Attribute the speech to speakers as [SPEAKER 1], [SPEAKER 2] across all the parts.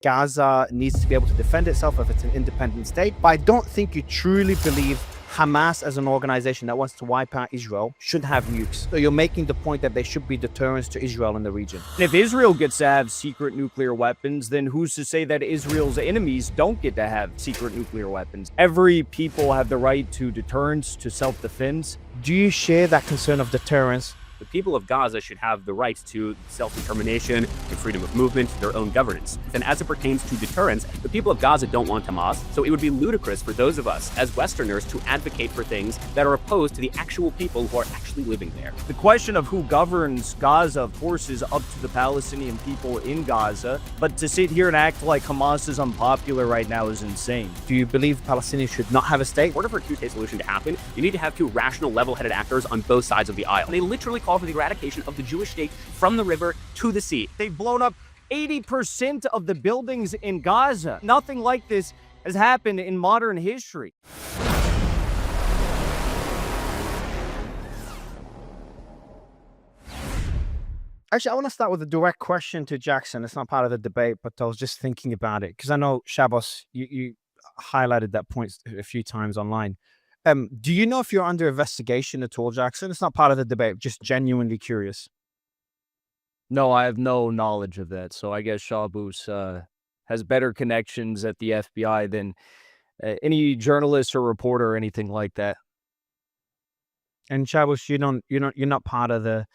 [SPEAKER 1] Gaza needs to be able to defend itself if it's an independent state. But I don't think you truly believe Hamas as an organization that wants to wipe out Israel should have nukes. So you're making the point that there should be deterrence to Israel in the region.
[SPEAKER 2] If Israel gets to have secret nuclear weapons, then who's to say that Israel's enemies don't get to have secret nuclear weapons? Every people have the right to deterrence, to self-defense.
[SPEAKER 1] Do you share that concern of deterrence?
[SPEAKER 3] The people of Gaza should have the right to self-determination, to freedom of movement, to their own governance. And as it pertains to deterrence, the people of Gaza don't want Hamas, so it would be ludicrous for those of us as Westerners to advocate for things that are opposed to the actual people who are actually living there.
[SPEAKER 2] The question of who governs Gaza, of course, is up to the Palestinian people in Gaza, but to sit here and act like Hamas is unpopular right now is insane.
[SPEAKER 1] Do you believe Palestinians should not have a state?
[SPEAKER 3] In order for a two-state solution to happen, you need to have two rational, level-headed actors on both sides of the aisle. And they literally call for the eradication of the Jewish state from the river to the sea.
[SPEAKER 2] They've blown up 80% of the buildings in Gaza. Nothing like this has happened in modern history.
[SPEAKER 1] Actually, I want to start with a direct question to Jackson. It's not part of the debate, but I was just thinking about it because I know, Shabbos, you highlighted that point a few times online. Do you know if you're under investigation at all, Jackson? It's not part of the debate, just genuinely curious.
[SPEAKER 2] No, I have no knowledge of that. So I guess Shabbos has better connections at the FBI than any journalist or reporter or anything like that.
[SPEAKER 1] And Shabbos, you're not part of the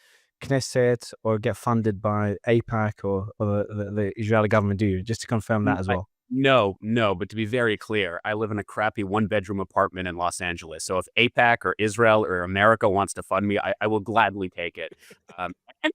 [SPEAKER 1] Knesset or get funded by AIPAC or the Israeli government, do you? Just to confirm that as well.
[SPEAKER 3] No, but to be very clear, I live in a crappy one-bedroom apartment in Los Angeles. So if AIPAC or Israel or America wants to fund me, I will gladly take it.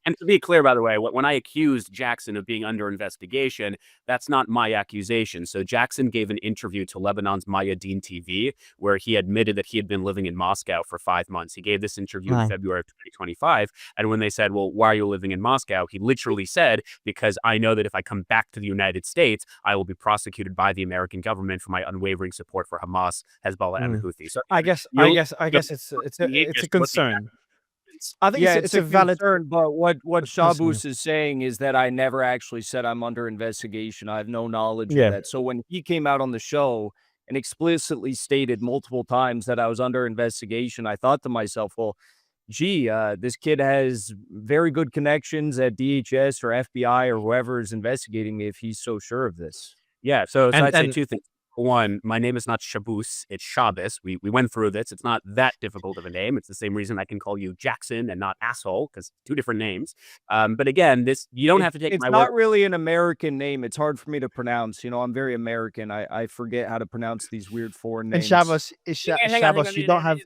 [SPEAKER 3] And to be clear, by the way, when I accused Jackson of being under investigation, that's not my accusation. So Jackson gave an interview to Lebanon's Mayadeen TV where he admitted that he had been living in Moscow for 5 months. He gave this interview in February of 2025. And when they said, well, why are you living in Moscow? He literally said, because I know that if I come back to the United States, I will be prosecuted by the American government for my unwavering support for Hamas, Hezbollah, and the Houthis. So
[SPEAKER 1] I guess it's a concern.
[SPEAKER 2] I think it's a valid concern, but what Shabbos is saying is that I never actually said I'm under investigation. I have no knowledge of that. So when he came out on the show and explicitly stated multiple times that I was under investigation, I thought to myself, well, gee, this kid has very good connections at DHS or FBI or whoever is investigating me if he's so sure of this.
[SPEAKER 3] Yeah, so I'd say two things. One, my name is not Shabbos, it's Shabbos. We went through this. It's not that difficult of a name. It's the same reason I can call you Jackson and not asshole, because two different names. But again, you don't have to take my word.
[SPEAKER 2] It's not really an American name. It's hard for me to pronounce. You know, I'm very American. I forget how to pronounce these weird foreign names.
[SPEAKER 1] And Shabbos, you don't have...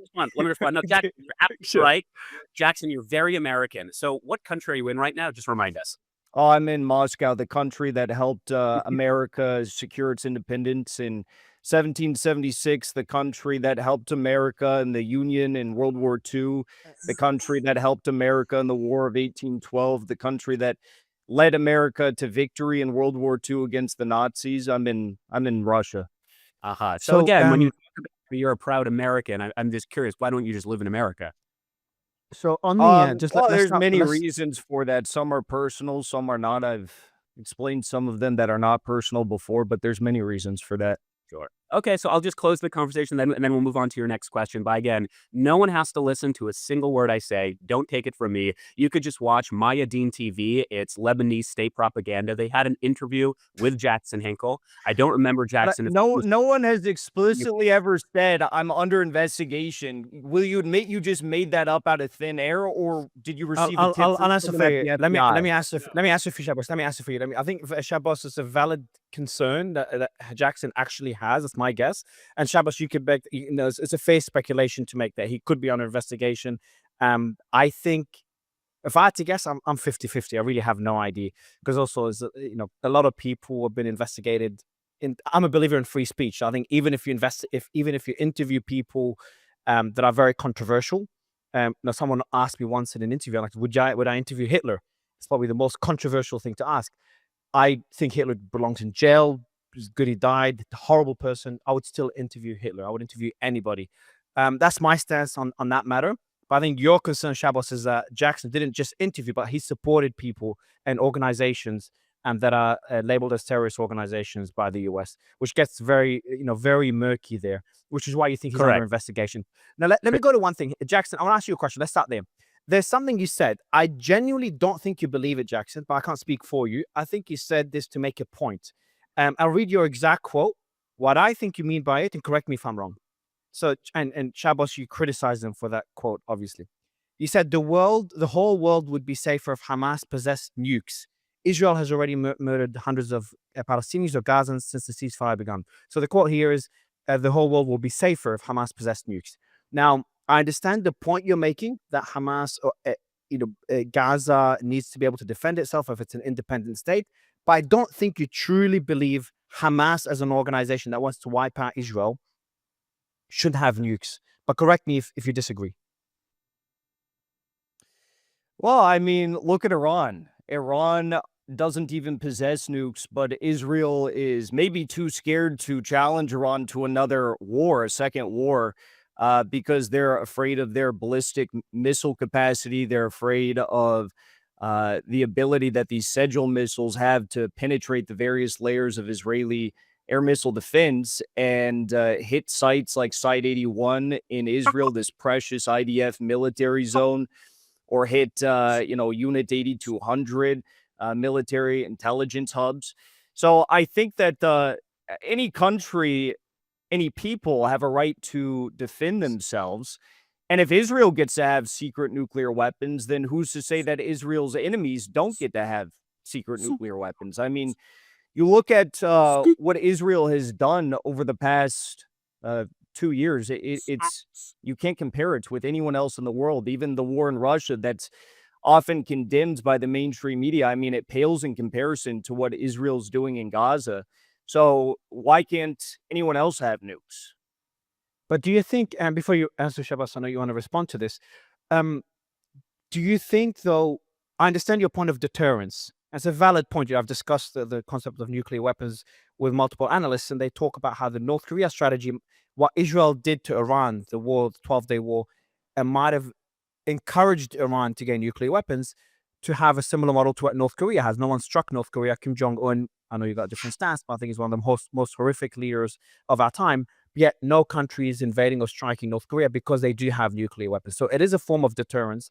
[SPEAKER 3] Let me respond. No, Jackson, you're absolutely right. Jackson, you're very American. So what country are you in right now? Just remind us.
[SPEAKER 2] Oh, I'm in Moscow, the country that helped America secure its independence in 1776, the country that helped America in the Union in World War II, the country that helped America in the War of 1812, the country that led America to victory in World War II against the Nazis. I'm in Russia.
[SPEAKER 3] So again, when you talk about you're a proud American, I'm just curious, why don't you just live in America?
[SPEAKER 1] So on the
[SPEAKER 2] there's many reasons for that. Some are personal, some are not. I've explained some of them that are not personal before, but there's many reasons for that.
[SPEAKER 3] Sure. Okay, so I'll just close the conversation and then we'll move on to your next question. But again, no one has to listen to a single word I say. Don't take it from me. You could just watch Mayadeen TV. It's Lebanese state propaganda. They had an interview with Jackson Hinkle. I don't remember Jackson.
[SPEAKER 2] No one has explicitly ever said I'm under investigation. Will you admit you just made that up out of thin air, or did you receive a tip?
[SPEAKER 1] I'll answer for you. Let me answer for you, Shabbos. Let me answer for you. I think Shabbos is a valid concern that Jackson actually has. It's my guess. And Shabbos, you could make, it's a fair speculation to make that he could be under investigation. I think if I had to guess, I'm 50-50. I really have no idea, because also a lot of people have been investigated. I'm a believer in free speech. I think even if you interview people that are very controversial, someone asked me once in an interview, like, would I interview Hitler? It's probably the most controversial thing to ask. I think Hitler belongs in jail. It's good he died. Horrible person. I would still interview Hitler. I would interview anybody. That's my stance on that matter. But I think your concern, Shabbos, is that Jackson didn't just interview, but he supported people and organizations that are labeled as terrorist organizations by the US, which gets very, very murky there, which is why you think he's under investigation. Now, let me go to one thing. Jackson, I want to ask you a question. Let's start there. There's something you said. I genuinely don't think you believe it, Jackson, but I can't speak for you. I think you said this to make a point. I'll read your exact quote, what I think you mean by it, and correct me if I'm wrong. So, and Shabbos, you criticize him for that quote, obviously. You said the whole world would be safer if Hamas possessed nukes. Israel has already murdered hundreds of Palestinians or Gazans since the ceasefire began. So the quote here is, the whole world will be safer if Hamas possessed nukes. Now, I understand the point you're making that Hamas or Gaza needs to be able to defend itself if it's an independent state, but I don't think you truly believe Hamas as an organization that wants to wipe out Israel should have nukes. But correct me if you disagree.
[SPEAKER 2] Well, I mean, look at Iran. Iran doesn't even possess nukes, but Israel is maybe too scared to challenge Iran to another war, a second war, because they're afraid of their ballistic missile capacity. They're afraid of the ability that these Sejal missiles have to penetrate the various layers of Israeli air missile defense and hit sites like Site 81 in Israel, this precious IDF military zone, or hit, Unit 8200 military intelligence hubs. So I think that any country, any people have a right to defend themselves. And if Israel gets to have secret nuclear weapons, then who's to say that Israel's enemies don't get to have secret nuclear weapons? I mean, you look at what Israel has done over the past 2 years. It's you can't compare it with anyone else in the world. Even the war in Russia that's often condemned by the mainstream media. I mean, it pales in comparison to what Israel's doing in Gaza. So why can't anyone else have nukes?
[SPEAKER 1] But do you think, and before you answer, Shabbos, I know you want to respond to this. Do you think, though, I understand your point of deterrence. It's a valid point. I've discussed the concept of nuclear weapons with multiple analysts, and they talk about how the North Korea strategy, what Israel did to Iran, the war, the 12-day war, and might have encouraged Iran to gain nuclear weapons to have a similar model to what North Korea has. No one struck North Korea. Kim Jong-un, I know you got a different stance, but I think he's one of the most horrific leaders of our time. Yet no country is invading or striking North Korea because they do have nuclear weapons. So it is a form of deterrence.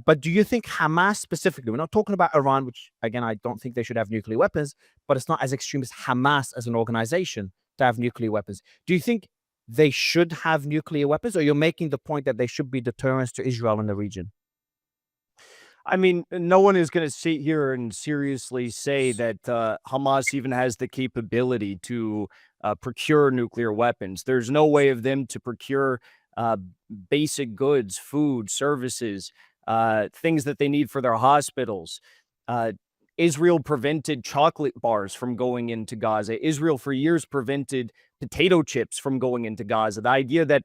[SPEAKER 1] But do you think Hamas specifically, we're not talking about Iran, which again, I don't think they should have nuclear weapons, but it's not as extreme as Hamas as an organization to have nuclear weapons. Do you think they should have nuclear weapons, or you're making the point that they should be deterrents to Israel in the region?
[SPEAKER 2] I mean, no one is going to sit here and seriously say that Hamas even has the capability to procure nuclear weapons. There's no way of them to procure basic goods, food, services, things that they need for their hospitals. Israel prevented chocolate bars from going into Gaza. Israel for years prevented potato chips from going into Gaza. The idea that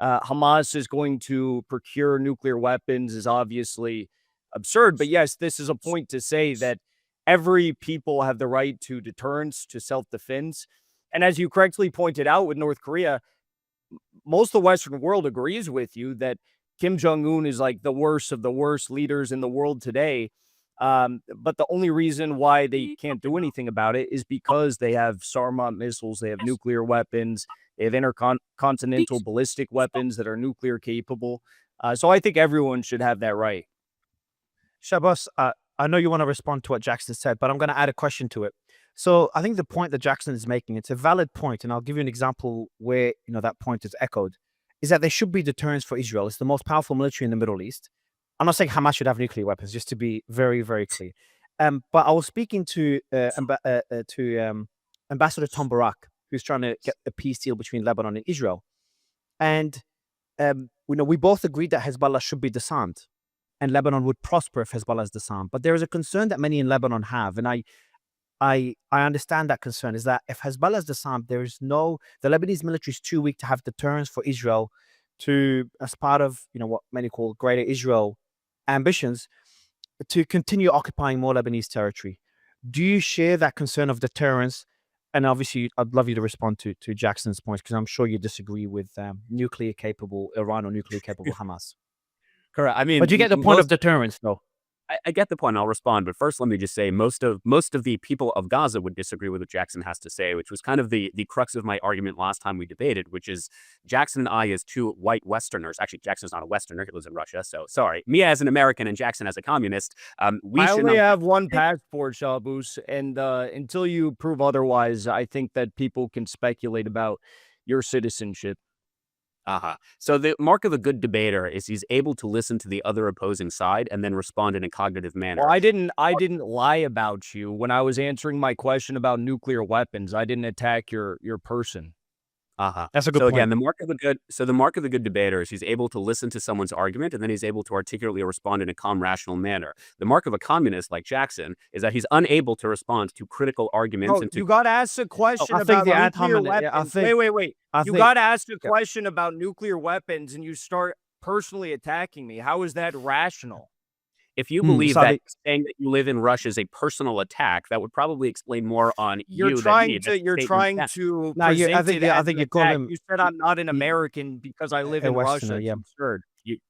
[SPEAKER 2] Hamas is going to procure nuclear weapons is obviously absurd. But yes, this is a point to say that every people have the right to deterrence, to self-defense. And as you correctly pointed out with North Korea, most of the Western world agrees with you that Kim Jong-un is like the worst of the worst leaders in the world today. But the only reason why they can't do anything about it is because they have Sarmat missiles, they have nuclear weapons, they have intercontinental ballistic weapons that are nuclear capable. So I think everyone should have that right.
[SPEAKER 1] Shabbos, I know you want to respond to what Jackson said, but I'm going to add a question to it. So I think the point that Jackson is making, it's a valid point, and I'll give you an example where that point is echoed, is that there should be deterrence for Israel. It's the most powerful military in the Middle East. I'm not saying Hamas should have nuclear weapons, just to be very, very clear. But I was speaking to Ambassador Tom Barak, who's trying to get a peace deal between Lebanon and Israel. And we both agreed that Hezbollah should be disarmed, and Lebanon would prosper if Hezbollah is disarmed. But there is a concern that many in Lebanon have, and I understand that concern, is that if Hezbollah is disarmed, the Lebanese military is too weak to have deterrence for Israel to, as part of what many call Greater Israel ambitions, to continue occupying more Lebanese territory. Do you share that concern of deterrence? And obviously, I'd love you to respond to Jackson's points, because I'm sure you disagree with nuclear capable Iran or nuclear capable Hamas.
[SPEAKER 3] Correct. I mean,
[SPEAKER 1] but you get the point of deterrence, though.
[SPEAKER 3] I get the point. I'll respond, but first, let me just say most of the people of Gaza would disagree with what Jackson has to say, which was kind of the crux of my argument last time we debated, which is Jackson and I, as two white Westerners. Actually, Jackson's not a Westerner; he lives in Russia. So sorry, me as an American and Jackson as a communist.
[SPEAKER 2] I only have one passport, Shabbos, and until you prove otherwise, I think that people can speculate about your citizenship.
[SPEAKER 3] So the mark of a good debater is he's able to listen to the other opposing side and then respond in a cognitive manner.
[SPEAKER 2] Well, I didn't lie about you when I was answering my question about nuclear weapons. I didn't attack your person.
[SPEAKER 1] That's a good
[SPEAKER 3] So
[SPEAKER 1] point.
[SPEAKER 3] again, the mark of a good debater is he's able to listen to someone's argument and then he's able to articulately respond in a calm, rational manner. The mark of a communist like Jackson is that he's unable to respond to critical arguments.
[SPEAKER 2] Oh, you got to ask a question
[SPEAKER 1] I think
[SPEAKER 2] about
[SPEAKER 1] the
[SPEAKER 2] nuclear
[SPEAKER 1] ad-hominem-
[SPEAKER 2] weapons.
[SPEAKER 1] I think-
[SPEAKER 2] Wait. You got to ask a question about nuclear weapons, and you start personally attacking me. How is that rational?
[SPEAKER 3] If you believe that saying that you live in Russia is a personal attack, that would probably explain more on
[SPEAKER 2] You're
[SPEAKER 3] you
[SPEAKER 2] trying
[SPEAKER 3] than me.
[SPEAKER 2] to. You're trying to.
[SPEAKER 1] No, I
[SPEAKER 2] present
[SPEAKER 1] think
[SPEAKER 2] it
[SPEAKER 1] I
[SPEAKER 2] as
[SPEAKER 1] think
[SPEAKER 2] an
[SPEAKER 1] you call
[SPEAKER 2] attack.
[SPEAKER 1] him.
[SPEAKER 2] You said I'm not an American because I live
[SPEAKER 1] a
[SPEAKER 2] in
[SPEAKER 1] Westerner,
[SPEAKER 2] Russia.
[SPEAKER 1] yeah.
[SPEAKER 2] It's absurd.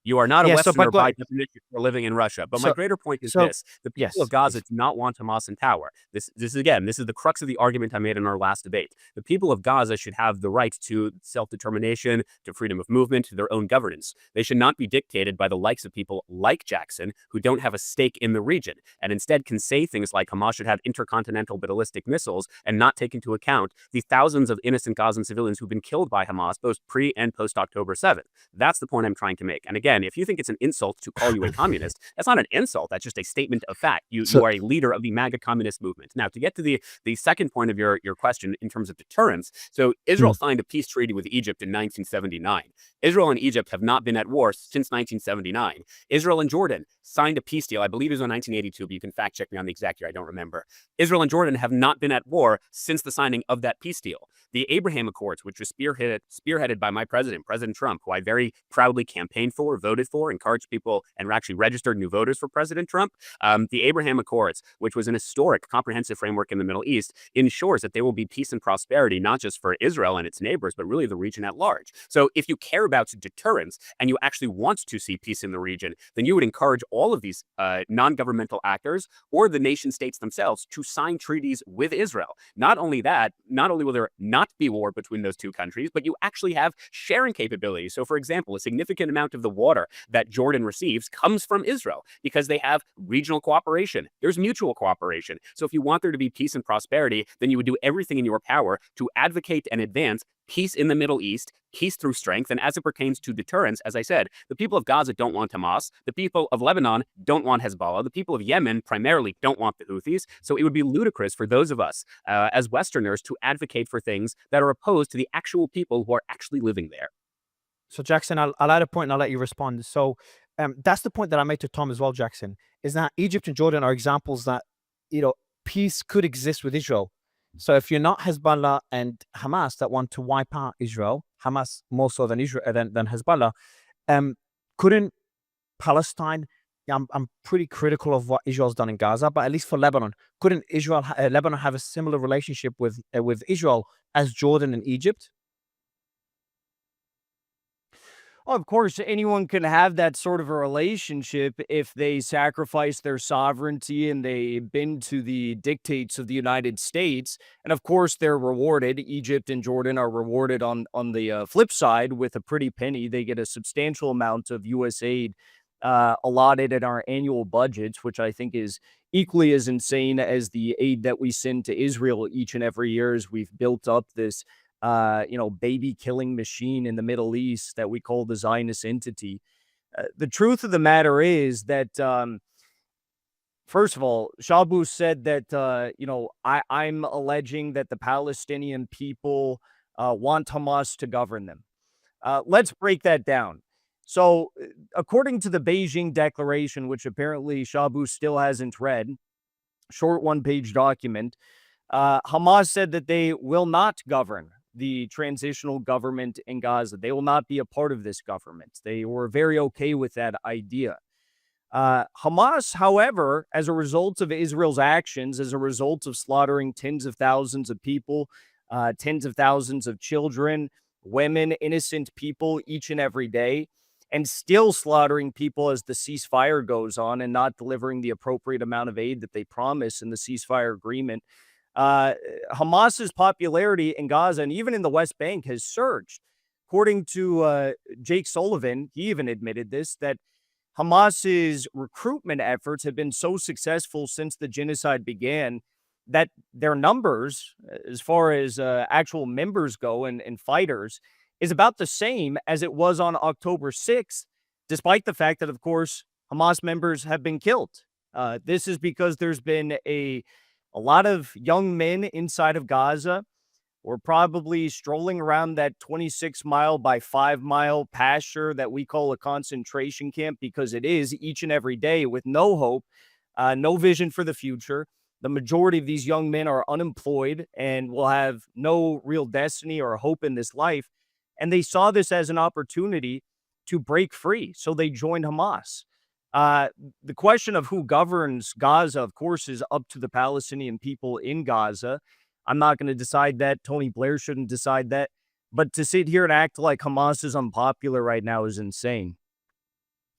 [SPEAKER 3] You are not a
[SPEAKER 1] Yeah, so,
[SPEAKER 3] Westerner
[SPEAKER 1] but
[SPEAKER 3] by definition for living in Russia. But my greater point is this. The people of Gaza do not want Hamas in power. This is the crux of the argument I made in our last debate. The people of Gaza should have the right to self-determination, to freedom of movement, to their own governance. They should not be dictated by the likes of people like Jackson, who don't have a stake in the region, and instead can say things like Hamas should have intercontinental ballistic missiles and not take into account the thousands of innocent Gazan civilians who've been killed by Hamas, both pre and post October 7th. That's the point I'm trying to make. And again, if you think it's an insult to call you a communist, that's not an insult. That's just a statement of fact. You are a leader of the MAGA communist movement. Now, to get to the second point of your question in terms of deterrence, so Israel signed a peace treaty with Egypt in 1979. Israel and Egypt have not been at war since 1979. Israel and Jordan signed a peace deal. I believe it was in 1982, but you can fact check me on the exact year. I don't remember. Israel and Jordan have not been at war since the signing of that peace deal. The Abraham Accords, which was spearheaded by my president, President Trump, who I very proudly campaigned for, voted for, encouraged people, and actually registered new voters for President Trump. The Abraham Accords, which was an historic, comprehensive framework in the Middle East, ensures that there will be peace and prosperity, not just for Israel and its neighbors, but really the region at large. So if you care about deterrence and you actually want to see peace in the region, then you would encourage all of these non-governmental actors or the nation states themselves to sign treaties with Israel. Not only that, not only will there not be war between those two countries, but you actually have sharing capabilities. So, for example, a significant amount of the water that Jordan receives comes from Israel because they have regional cooperation. There's mutual cooperation. So if you want there to be peace and prosperity, then you would do everything in your power to advocate and advance peace in the Middle East, peace through strength. And as it pertains to deterrence, as I said, the people of Gaza don't want Hamas. The people of Lebanon don't want Hezbollah. The people of Yemen primarily don't want the Houthis. So it would be ludicrous for those of us as Westerners to advocate for things that are opposed to the actual people who are actually living there.
[SPEAKER 1] So Jackson, I'll add a point and I'll let you respond. So that's the point that I made to Tom as well, Jackson, is that Egypt and Jordan are examples that, peace could exist with Israel. So if you're not Hezbollah and Hamas that want to wipe out Israel, Hamas more so than Israel than Hezbollah, couldn't Palestine? I'm pretty critical of what Israel's done in Gaza, but at least for Lebanon, couldn't Lebanon have a similar relationship with Israel as Jordan and Egypt?
[SPEAKER 2] Well, of course, anyone can have that sort of a relationship if they sacrifice their sovereignty and they bend to the dictates of the United States. And of course, they're rewarded. Egypt and Jordan are rewarded on the flip side with a pretty penny. They get a substantial amount of U.S. aid allotted in our annual budgets, which I think is equally as insane as the aid that we send to Israel each and every year as we've built up this baby killing machine in the Middle East that we call the Zionist entity. The truth of the matter is that, first of all, Shabbos said that, I'm alleging that the Palestinian people want Hamas to govern them. Let's break that down. So, according to the Beijing Declaration, which apparently Shabbos still hasn't read, short one-page document, Hamas said that they will not govern the transitional government in Gaza. They will not be a part of this government. They were very okay with that idea. Hamas, however, as a result of Israel's actions, as a result of slaughtering tens of thousands of people, tens of thousands of children, women, innocent people each and every day, and still slaughtering people as the ceasefire goes on and not delivering the appropriate amount of aid that they promise in the ceasefire agreement. Hamas's popularity in Gaza and even in the West Bank has surged. According to Jake Sullivan, he even admitted this, that Hamas's recruitment efforts have been so successful since the genocide began that their numbers, as far as actual members go and fighters, is about the same as it was on October 6th, despite the fact that, of course, Hamas members have been killed. This is because there's been a lot of young men inside of Gaza were probably strolling around that 26-mile by 5-mile pasture that we call a concentration camp, because it is each and every day, with no hope, no vision for the future. The majority of these young men are unemployed and will have no real destiny or hope in this life. And they saw this as an opportunity to break free. So they joined Hamas. The question of who governs Gaza, of course, is up to the Palestinian people in Gaza. I'm not going to decide that. Tony Blair shouldn't decide that. But to sit here and act like Hamas is unpopular right now is insane.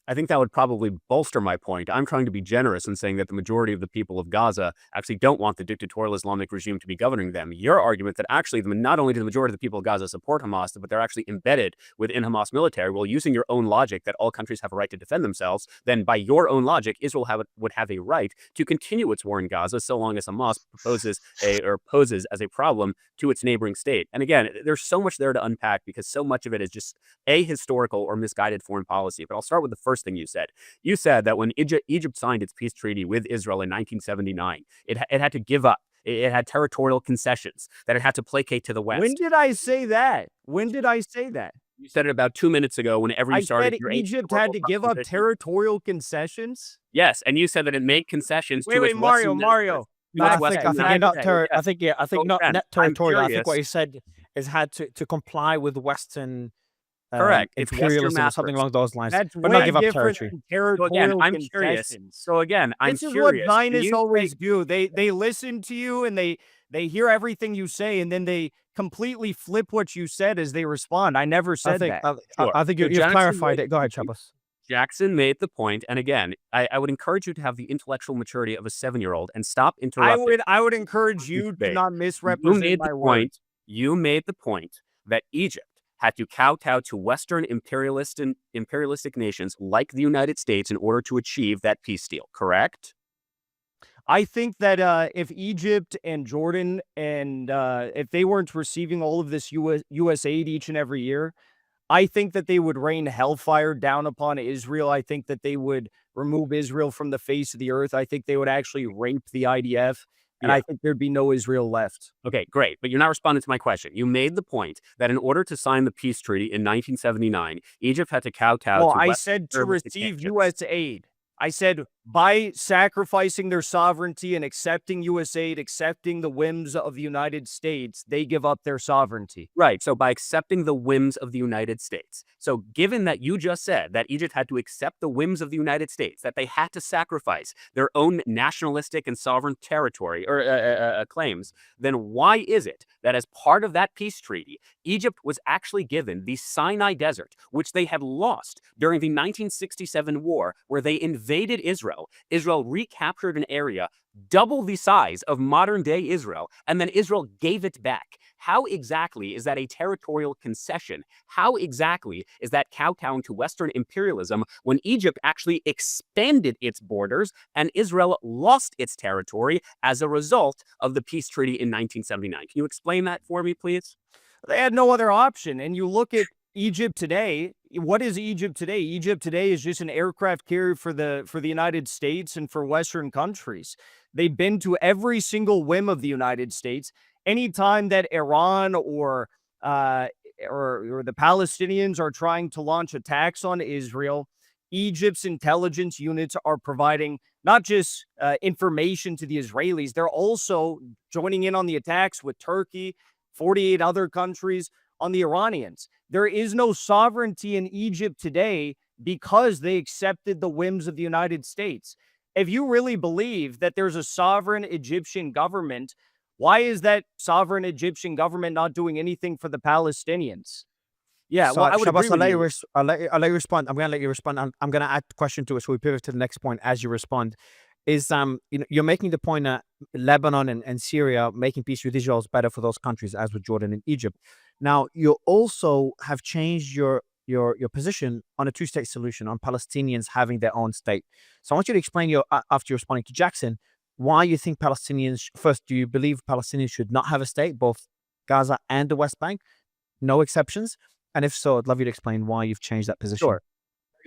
[SPEAKER 3] I think that would probably bolster my point. I'm trying to be generous in saying that the majority of the people of Gaza actually don't want the dictatorial Islamic regime to be governing them. Your argument that actually not only do the majority of the people of Gaza support Hamas, but they're actually embedded within Hamas military, well, using your own logic that all countries have a right to defend themselves, then by your own logic, Israel would have a right to continue its war in Gaza so long as Hamas poses as a problem to its neighboring state. And again, there's so much there to unpack because so much of it is just historical or misguided foreign policy. But I'll start with the first thing you said. You said that when Egypt signed its peace treaty with Israel in 1979, it had to give up. It had territorial concessions that it had to placate to the West.
[SPEAKER 2] When did I say that? When did I say that?
[SPEAKER 3] You said it about 2 minutes ago whenever you started your
[SPEAKER 2] Egypt had to give up territorial concessions?
[SPEAKER 3] Yes, and you said that it made concessions to its
[SPEAKER 2] Mario.
[SPEAKER 1] I think not net territorial. I think what he said is had to comply with Western
[SPEAKER 3] correct
[SPEAKER 1] imperialism or something along those lines,
[SPEAKER 2] but
[SPEAKER 1] not give up territory.
[SPEAKER 2] So
[SPEAKER 3] again, I'm curious.
[SPEAKER 2] This is what Zionists always do. They listen to you and they hear everything you say, and then they completely flip what you said as they respond. I never said that.
[SPEAKER 1] I think you've clarified it. Go ahead, Shabbos.
[SPEAKER 3] Jackson made the point, and again, I would encourage you to have the intellectual maturity of a 7-year-old and stop interrupting.
[SPEAKER 2] I would encourage you to not misrepresent my words.
[SPEAKER 3] You made the point that Egypt had to kowtow to Western imperialistic nations like the United States in order to achieve that peace deal, correct?
[SPEAKER 2] I think that if Egypt and Jordan and if they weren't receiving all of this U.S. aid each and every year, I think that they would rain hellfire down upon Israel. I think that they would remove Israel from the face of the earth. I think they would actually rape the IDF. And I think there'd be no Israel left.
[SPEAKER 3] Okay, great. But you're not responding to my question. You made the point that in order to sign the peace treaty in 1979, Egypt had to kowtow to
[SPEAKER 2] I said to receive U.S. aid. I said by sacrificing their sovereignty and accepting U.S. aid, accepting the whims of the United States, they give up their sovereignty.
[SPEAKER 3] Right. So by accepting the whims of the United States. So given that you just said that Egypt had to accept the whims of the United States, that they had to sacrifice their own nationalistic and sovereign territory or claims, then why is it that as part of that peace treaty, Egypt was actually given the Sinai Desert, which they had lost during the 1967 war, where they invaded Israel? Israel recaptured an area double the size of modern-day Israel, and then Israel gave it back. How exactly is that a territorial concession? How exactly is that kowtowing to Western imperialism when Egypt actually expanded its borders and Israel lost its territory as a result of the peace treaty in 1979? Can you explain that for me, please?
[SPEAKER 2] They had no other option. And you look at Egypt today. What is Egypt today? Egypt today is just an aircraft carrier for the United States and for Western countries. They've been to every single whim of the United States. Anytime that Iran or the Palestinians are trying to launch attacks on Israel, Egypt's intelligence units are providing not just information to the Israelis, they're also joining in on the attacks with Turkey, 48 other countries, on the Iranians. There is no sovereignty in Egypt today because they accepted the whims of the United States. If you really believe that there's a sovereign Egyptian government, why is that sovereign Egyptian government not doing anything for the Palestinians?
[SPEAKER 3] Yeah,
[SPEAKER 1] So,
[SPEAKER 3] well, I would
[SPEAKER 1] Shabbos,
[SPEAKER 3] agree with you.
[SPEAKER 1] I'll let you respond. I'm going to let you respond. I'm going to add a question to it, so we pivot to the next point as you respond. Is you're making the point that Lebanon and Syria making peace with Israel is better for those countries, as with Jordan and Egypt. Now, you also have changed your position on a two-state solution, on Palestinians having their own state. So I want you to explain after you're responding to Jackson, why you think Palestinians, first, do you believe Palestinians should not have a state, both Gaza and the West Bank? No exceptions? And if so, I'd love you to explain why you've changed that position.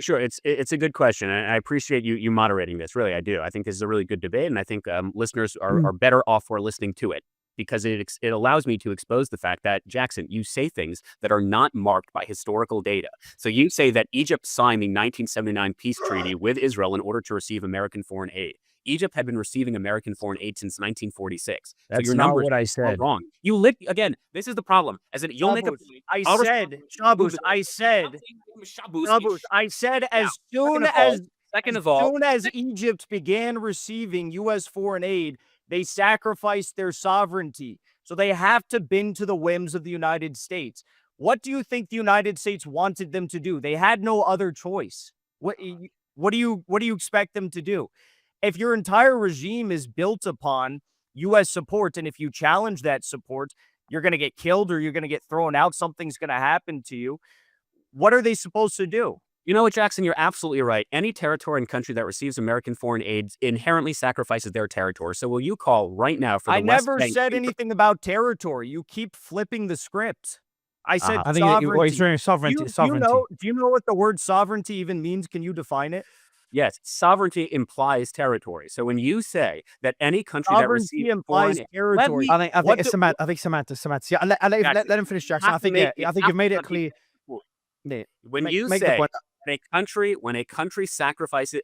[SPEAKER 3] Sure. It's a good question, and I appreciate you moderating this. Really, I do. I think this is a really good debate, and I think listeners are better off for listening to it, because it allows me to expose the fact that, Jackson, you say things that are not marked by historical data. So you say that Egypt signed the 1979 peace treaty with Israel in order to receive American foreign aid. Egypt had been receiving American foreign aid since 1946.
[SPEAKER 2] That's
[SPEAKER 3] so your
[SPEAKER 2] not
[SPEAKER 3] numbers
[SPEAKER 2] what I
[SPEAKER 3] are
[SPEAKER 2] said.
[SPEAKER 3] wrong. Again, this is the problem. As in, you'll make a point.
[SPEAKER 2] Shabbos, as soon as Egypt began receiving U.S. foreign aid, they sacrificed their sovereignty. So they have to bend to the whims of the United States. What do you think the United States wanted them to do? They had no other choice. What do you expect them to do? If your entire regime is built upon U.S. support, and if you challenge that support, you're going to get killed or you're going to get thrown out, something's going to happen to you. What are they supposed to do?
[SPEAKER 3] You know what, Jackson? You're absolutely right. Any territory and country that receives American foreign aid inherently sacrifices their territory. So will you call right now for the West Bank?
[SPEAKER 2] I never said anything about territory. You keep flipping the script. I said
[SPEAKER 1] I think
[SPEAKER 2] sovereignty.
[SPEAKER 1] sovereignty.
[SPEAKER 2] Do you know what the word sovereignty even means? Can you define it?
[SPEAKER 3] Yes, sovereignty implies territory. So when you say that any country that receives
[SPEAKER 2] implies territory,
[SPEAKER 1] I think it's semantics. Yeah, let him finish, Jackson. I think you've made it clear.
[SPEAKER 3] When you say when a country sacrifices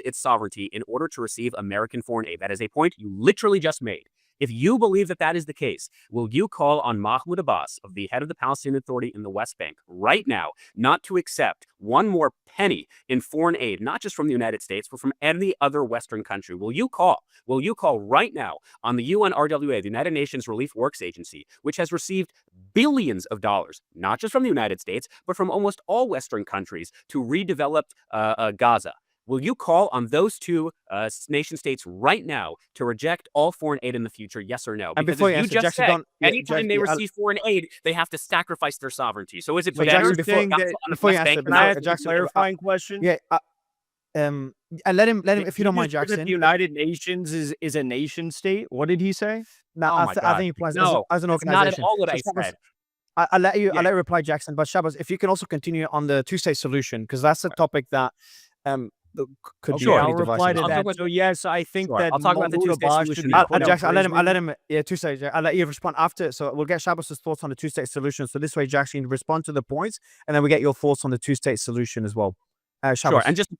[SPEAKER 3] its sovereignty in order to receive American foreign aid, that is a point you literally just made. If you believe that that is the case, will you call on Mahmoud Abbas, of the head of the Palestinian Authority in the West Bank, right now, not to accept one more penny in foreign aid, not just from the United States, but from any other Western country? Will you call right now on the UNRWA, the United Nations Relief Works Agency, which has received billions of dollars, not just from the United States, but from almost all Western countries, to redevelop Gaza? Will you call on those two nation states right now to reject all foreign aid in the future? Yes or no?
[SPEAKER 1] And
[SPEAKER 3] because
[SPEAKER 1] before
[SPEAKER 3] you
[SPEAKER 1] answer,
[SPEAKER 3] just
[SPEAKER 1] Jackson,
[SPEAKER 3] said, anytime they receive foreign aid, they have to sacrifice their sovereignty. So is it better
[SPEAKER 1] before you answer,
[SPEAKER 2] Jackson, clarifying question?
[SPEAKER 1] Yeah. And let him, if you don't mind, Jackson.
[SPEAKER 2] The United Nations is a nation state. What did he say?
[SPEAKER 1] No, I think he applies as an organization.
[SPEAKER 3] Not at all what I said.
[SPEAKER 1] I'll let you reply, Jackson. But Shabbos, if you can also continue on the two-state solution, because that's a topic that could be
[SPEAKER 2] I'll reply to that. So yes, I think that
[SPEAKER 3] I'll talk about the two-state solution.
[SPEAKER 1] Jackson, I'll let him two-state. I'll let you respond after. So we'll get Shabbos' thoughts on the two-state solution. So this way, Jackson, respond to the points, and then we get your thoughts on the two-state solution as well.
[SPEAKER 3] Sure. And just to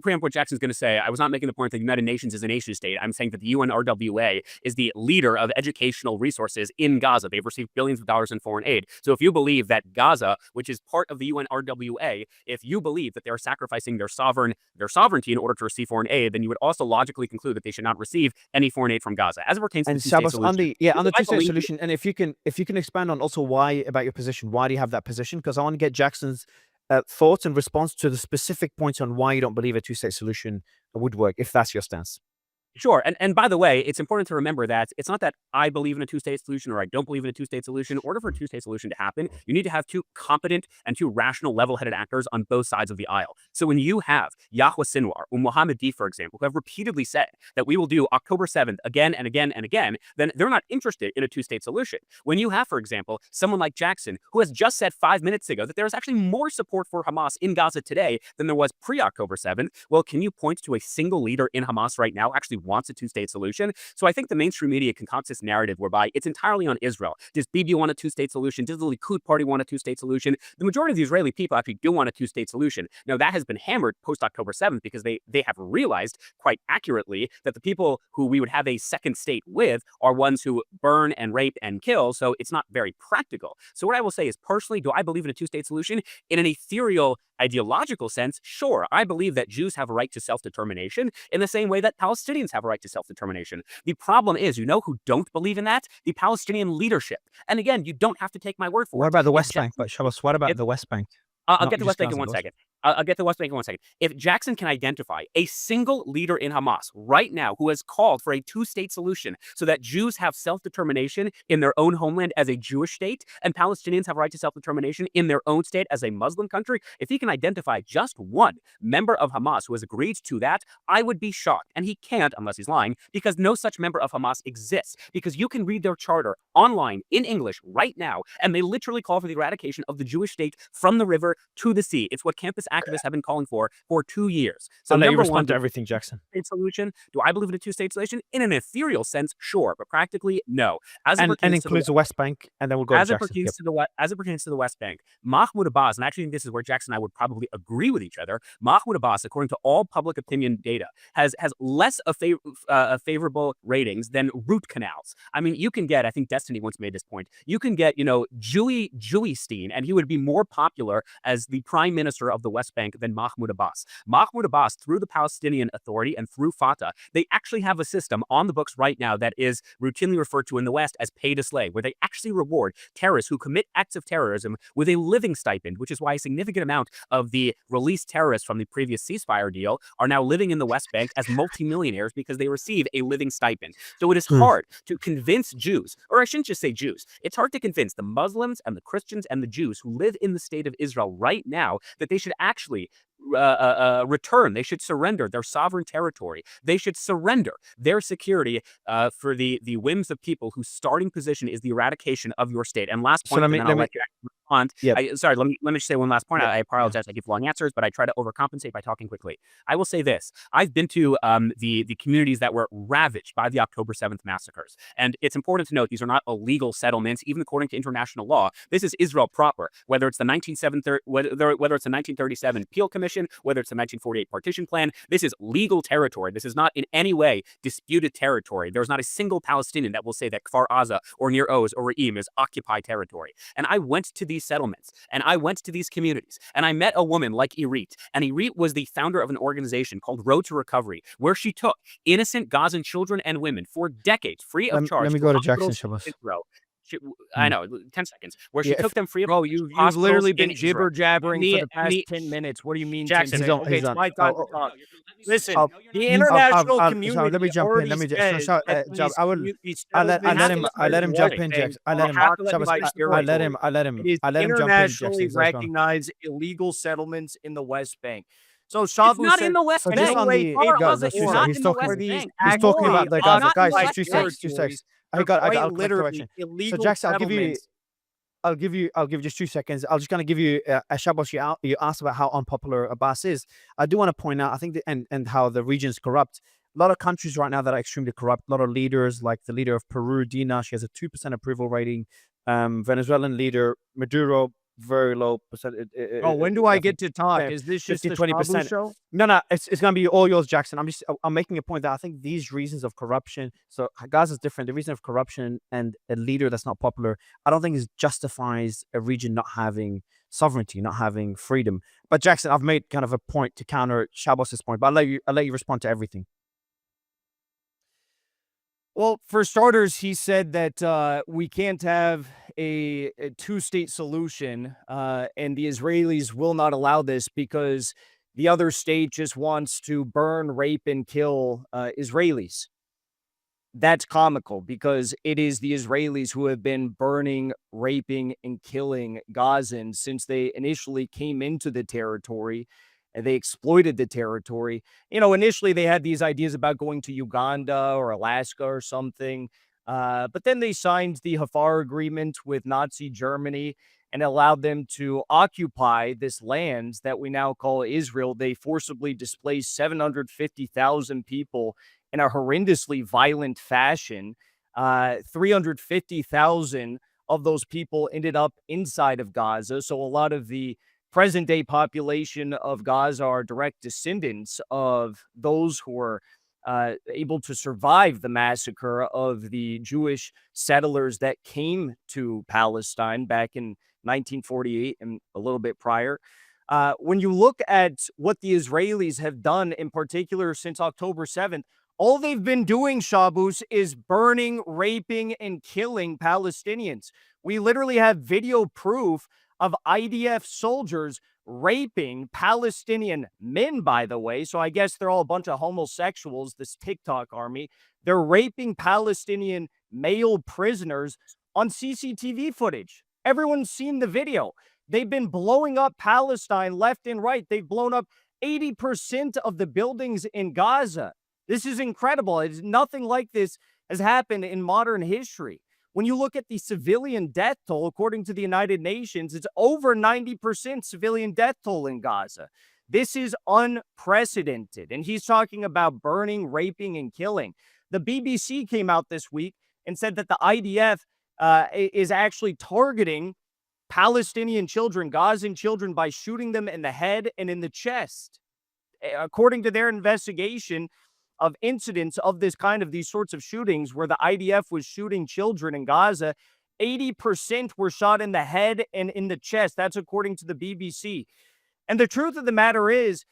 [SPEAKER 3] preempt what Jackson's going to say, I was not making the point that the United Nations is a nation state. I'm saying that the UNRWA is the leader of educational resources in Gaza. They've received billions of dollars in foreign aid. So if you believe that Gaza, which is part of the UNRWA, if you believe that they're sacrificing their sovereignty in order to receive foreign aid, then you would also logically conclude that they should not receive any foreign aid from Gaza. As it pertains to the two-state solution.
[SPEAKER 1] On the two-state solution, and if you can expand on also why about your position, why do you have that position? Because I want to get Jackson's thoughts and response to the specific points on why you don't believe a two-state solution would work, if that's your stance.
[SPEAKER 3] Sure. And by the way, it's important to remember that it's not that I believe in a two-state solution or I don't believe in a two-state solution. In order for a two-state solution to happen, you need to have two competent and two rational, level-headed actors on both sides of the aisle. So when you have Yahya Sinwar or Mohammed D, for example, who have repeatedly said that we will do October 7th again and again and again, then they're not interested in a two-state solution. When you have, for example, someone like Jackson, who has just said 5 minutes ago that there is actually more support for Hamas in Gaza today than there was pre-October 7th, well, can you point to a single leader in Hamas right now actually wants a two-state solution? So I think the mainstream media concocts this narrative whereby it's entirely on Israel. Does Bibi want a two-state solution? Does the Likud party want a two-state solution? The majority of the Israeli people actually do want a two-state solution. Now, that has been hammered post-October 7th because they have realized quite accurately that the people who we would have a second state with are ones who burn and rape and kill, so it's not very practical. So what I will say is, personally, do I believe in a two-state solution? In an ethereal ideological sense, sure, I believe that Jews have a right to self-determination in the same way that Palestinians have a right to self-determination. The problem is, you know who don't believe in that? The Palestinian leadership. And again, you don't have to take my word for it.
[SPEAKER 1] What about the West Bank? But Shabbos, what about the West Bank?
[SPEAKER 3] I'll get to West Bank in 1 second. I'll get to West Bank in 1 second. If Jackson can identify a single leader in Hamas right now who has called for a two-state solution so that Jews have self-determination in their own homeland as a Jewish state and Palestinians have a right to self-determination in their own state as a Muslim country, if he can identify just one member of Hamas who has agreed to that, I would be shocked. And he can't, unless he's lying, because no such member of Hamas exists. Because you can read their charter online in English right now, and they literally call for the eradication of the Jewish state from the river to the sea. It's what campus activists have been calling for 2 years. So
[SPEAKER 1] I'll let you
[SPEAKER 3] number
[SPEAKER 1] respond
[SPEAKER 3] one,
[SPEAKER 1] to everything, Jackson.
[SPEAKER 3] Solution. Do I believe in a two-state solution? In an ethereal sense, sure, but practically, no.
[SPEAKER 1] And includes the West Bank, and then we'll go to Jackson.
[SPEAKER 3] As it pertains to the West Bank, Mahmoud Abbas, and actually think this is where Jackson and I would probably agree with each other, Mahmoud Abbas, according to all public opinion data, has less favorable ratings than root canals. I mean, you can get, I think Destiny once made this point, you can get, Jewy-Stein, and he would be more popular as the prime minister of the West Bank than Mahmoud Abbas. Mahmoud Abbas, through the Palestinian Authority and through Fatah, they actually have a system on the books right now that is routinely referred to in the West as pay to slay, where they actually reward terrorists who commit acts of terrorism with a living stipend, which is why a significant amount of the released terrorists from the previous ceasefire deal are now living in the West Bank as multimillionaires because they receive a living stipend. So it is hard to convince Jews, or I shouldn't just say Jews, it's hard to convince the Muslims and the Christians and the Jews who live in the state of Israel right now that they should actually return. They should surrender their sovereign territory. They should surrender their security for the whims of people whose starting position is the eradication of your state. And last point,
[SPEAKER 1] so let me
[SPEAKER 3] respond. Sorry, let me just say one last point. I apologize. I give long answers, but I try to overcompensate by talking quickly. I will say this. I've been to the communities that were ravaged by the October 7th massacres. And it's important to note these are not illegal settlements, even according to international law. This is Israel proper, whether it's the 1937 Peel Commission, whether it's the 1948 partition plan. This is legal territory. This is not in any way disputed territory. There's not a single Palestinian that will say that Kfar Aza or Nir Oz or Re'im is occupied territory. And I went to these settlements and I went to these communities and I met a woman like Irit. And Irit was the founder of an organization called Road to Recovery, where she took innocent Gazan children and women for decades free of charge.
[SPEAKER 1] Let me go to Jackson, Shabbos.
[SPEAKER 3] I know, 10 seconds. Where she took them free of
[SPEAKER 2] you've literally been jibber-jabbering for the past 10 minutes. What do you mean,
[SPEAKER 3] Jackson?
[SPEAKER 2] Okay, it's my time to talk. Listen, the international community.
[SPEAKER 1] Let me jump in. Let me just. I let him jump in, Jackson. I let him jump in.
[SPEAKER 2] Internationally recognized illegal settlements in the West Bank. So Shabbos
[SPEAKER 3] not in the West Bank.
[SPEAKER 1] He's talking about the Gaza guys. Just 2 seconds. I got literally illegal. So Jackson, I'll give you just 2 seconds. I'm just gonna give you a Shabbos. You asked about how unpopular Abbas is. I do want to point out, I think, and how the region is corrupt. A lot of countries right now that are extremely corrupt. A lot of leaders, like the leader of Peru, Dina, she has a 2% approval rating. Venezuelan leader Maduro, very low percent.
[SPEAKER 2] When do I get to talk? Is this just a 20%
[SPEAKER 1] show? No, it's gonna be all yours, Jackson. I'm making a point that I think these reasons of corruption. So Gaza's different. The reason of corruption and a leader that's not popular, I don't think it justifies a region not having sovereignty, not having freedom. But Jackson, I've made kind of a point to counter Shabbos's point, but I'll let you respond to everything.
[SPEAKER 2] Well, for starters, he said that we can't have a two-state solution, and the Israelis will not allow this because the other state just wants to burn, rape, and kill Israelis. That's comical because it is the Israelis who have been burning, raping, and killing Gazans since they initially came into the territory. They exploited the territory. Initially they had these ideas about going to Uganda or Alaska or something. But then they signed the Haavara agreement with Nazi Germany and allowed them to occupy this land that we now call Israel. They forcibly displaced 750,000 people in a horrendously violent fashion. 350,000 of those people ended up inside of Gaza. So a lot of the present-day population of Gaza are direct descendants of those who were able to survive the massacre of the Jewish settlers that came to Palestine back in 1948 and a little bit prior. When you look at what the Israelis have done, in particular since October 7th, all they've been doing, Shabbos, is burning, raping, and killing Palestinians. We literally have video proof of IDF soldiers raping Palestinian men, by the way. So I guess they're all a bunch of homosexuals, this TikTok army. They're raping Palestinian male prisoners on CCTV footage. Everyone's seen the video. They've been blowing up Palestine left and right. They've blown up 80% of the buildings in Gaza. This is incredible. It's nothing like this has happened in modern history. When you look at the civilian death toll, according to the United Nations, it's over 90% civilian death toll in Gaza. This is unprecedented. And he's talking about burning, raping, and killing. The BBC came out this week and said that the IDF is actually targeting Palestinian children, Gazan children, by shooting them in the head and in the chest. According to their investigation of incidents of this kind of these sorts of shootings where the IDF was shooting children in Gaza, 80% were shot in the head and in the chest. That's according to the BBC. And the truth of the matter is,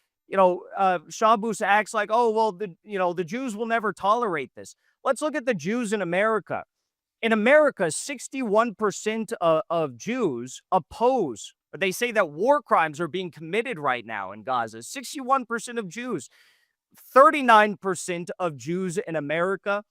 [SPEAKER 2] Shabbos acts like, oh, well, the Jews will never tolerate this. Let's look at the Jews in America. In America, 61% of Jews oppose, or they say that war crimes are being committed right now in Gaza. 61% of Jews. 39% of Jews in America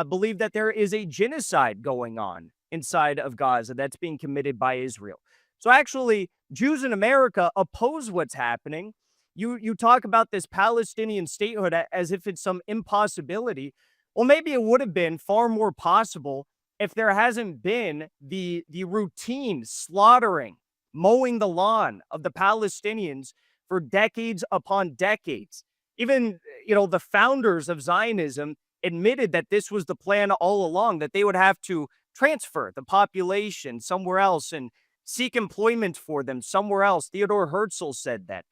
[SPEAKER 2] believe that there is a genocide going on inside of Gaza that's being committed by Israel. So actually, Jews in America oppose what's happening. You talk about this Palestinian statehood as if it's some impossibility. Well, maybe it would have been far more possible if there hasn't been the routine slaughtering, mowing the lawn of the Palestinians for decades upon decades. Even, the founders of Zionism admitted that this was the plan all along, that they would have to transfer the population somewhere else and seek employment for them somewhere else. Theodore Herzl said that.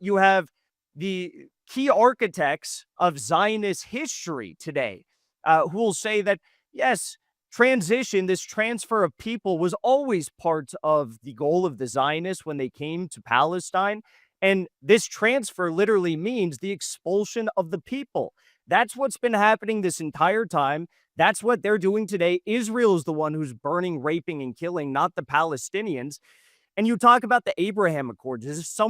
[SPEAKER 2] You have the key architects of Zionist history today who will say that, yes, this transfer of people was always part of the goal of the Zionists when they came to Palestine. And this transfer literally means the expulsion of the people. That's what's been happening this entire time. That's what they're doing today. Israel is the one who's burning, raping, and killing, not the Palestinians. And you talk about the Abraham Accords. This is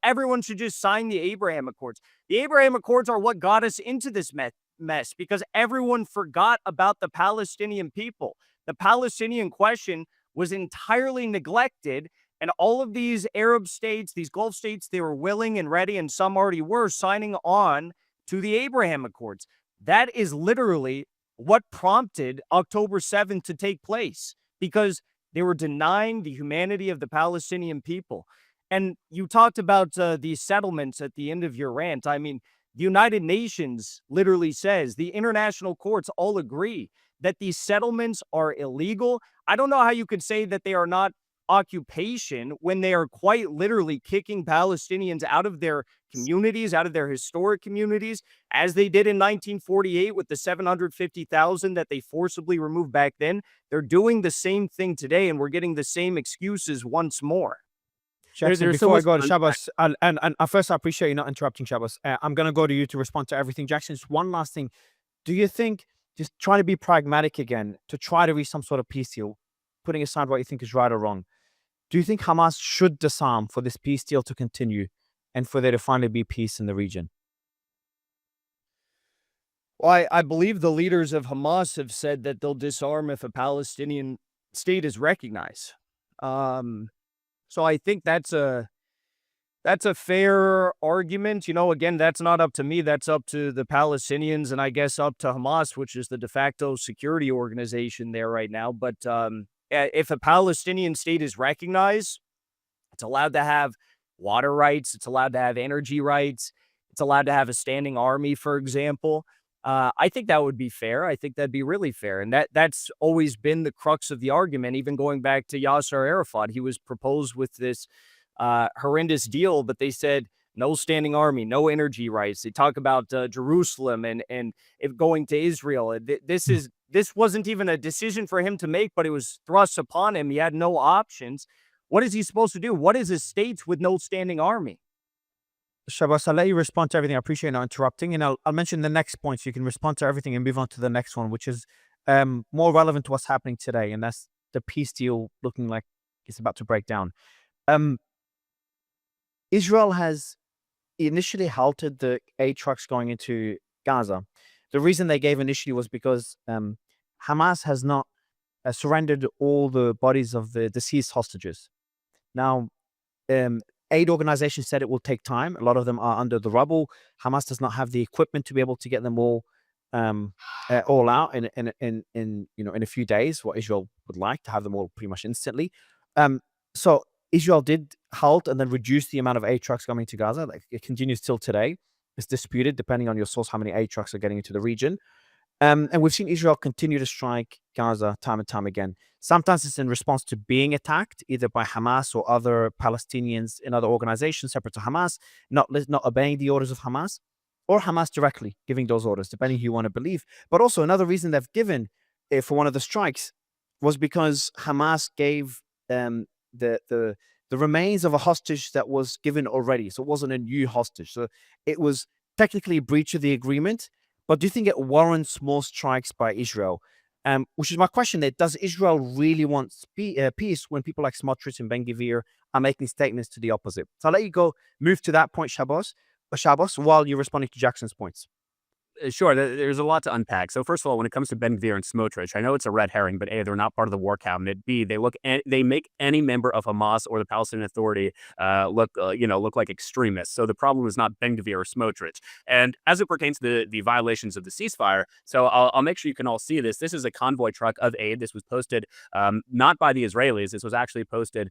[SPEAKER 2] everyone should just sign the Abraham Accords. The Abraham Accords are what got us into this mess because everyone forgot about the Palestinian people. The Palestinian question was entirely neglected. And all of these Arab states, these Gulf states, they were willing and ready, and some already were signing on to the Abraham Accords. That is literally what prompted October 7th to take place, because they were denying the humanity of the Palestinian people. And you talked about these settlements at the end of your rant. I mean, the United Nations literally says, the international courts all agree that these settlements are illegal. I don't know how you could say that they are not occupation when they are quite literally kicking Palestinians out of their communities, out of their historic communities, as they did in 1948 with the 750,000 that they forcibly removed back then. They're doing the same thing today, and we're getting the same excuses once more.
[SPEAKER 1] Jackson, before I go to Shabbos, and first I appreciate you not interrupting Shabbos. I'm going to go to you to respond to everything. Jackson, just one last thing. Do you think, just trying to be pragmatic again, to try to reach some sort of peace deal, putting aside what you think is right or wrong, do you think Hamas should disarm for this peace deal to continue and for there to finally be peace in the region?
[SPEAKER 2] Well, I believe the leaders of Hamas have said that they'll disarm if a Palestinian state is recognized. So I think that's a fair argument. Again, that's not up to me. That's up to the Palestinians and I guess up to Hamas, which is the de facto security organization there right now. But if a Palestinian state is recognized, it's allowed to have water rights. It's allowed to have energy rights. It's allowed to have a standing army, for example. I think that would be fair. I think that'd be really fair. And that's always been the crux of the argument, even going back to Yasser Arafat. He was proposed with this horrendous deal, but they said no standing army, no energy rights. They talk about Jerusalem and if going to Israel. This wasn't even a decision for him to make, but it was thrust upon him. He had no options. What is he supposed to do? What is a state with no standing army?
[SPEAKER 1] Shabbos, I'll let you respond to everything. I appreciate not interrupting. And I'll mention the next point so you can respond to everything and move on to the next one, which is more relevant to what's happening today. And that's the peace deal looking like it's about to break down. Israel has initially halted the aid trucks going into Gaza. The reason they gave initially was because Hamas has not surrendered all the bodies of the deceased hostages. Now, aid organizations said it will take time. A lot of them are under the rubble. Hamas does not have the equipment to be able to get them all out in a few days. What Israel would like to have them all pretty much instantly. So Israel did halt and then reduce the amount of aid trucks coming to Gaza. Like, it continues till today. It's disputed depending on your source how many aid trucks are getting into the region. And we've seen Israel continue to strike Gaza time and time again. Sometimes it's in response to being attacked, either by Hamas or other Palestinians in other organizations separate to Hamas, not obeying the orders of Hamas, or Hamas directly giving those orders, depending who you want to believe. But also another reason they've given for one of the strikes was because Hamas gave the remains of a hostage that was given already. So it wasn't a new hostage. So it was technically a breach of the agreement. But do you think it warrants more strikes by Israel? Which is my question there. Does Israel really want peace when people like Smotrich and Ben-Gvir are making statements to the opposite? So I'll let you go move to that point, Shabbos, while you're responding to Jackson's points.
[SPEAKER 3] Sure, there's a lot to unpack. So first of all, when it comes to Ben-Gvir and Smotrich, I know it's a red herring, but A, they're not part of the war cabinet. B, they make any member of Hamas or the Palestinian Authority look like extremists. So the problem is not Ben-Gvir or Smotrich. And as it pertains to the violations of the ceasefire, so I'll make sure you can all see this. This is a convoy truck of aid. This was posted not by the Israelis. This was actually posted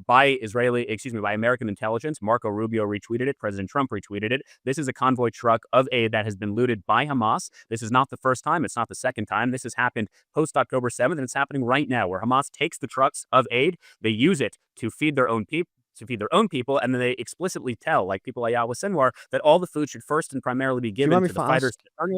[SPEAKER 3] by American intelligence. Marco Rubio retweeted it. President Trump retweeted it. This is a convoy truck of aid that has been looted by Hamas. This is not the first time. It's not the second time. This has happened post-October 7th, and it's happening right now, where Hamas takes the trucks of aid, they use it to feed their own people, and then they explicitly tell, like people like Yahweh Sinwar, that all the food should first and primarily be given to the fighters.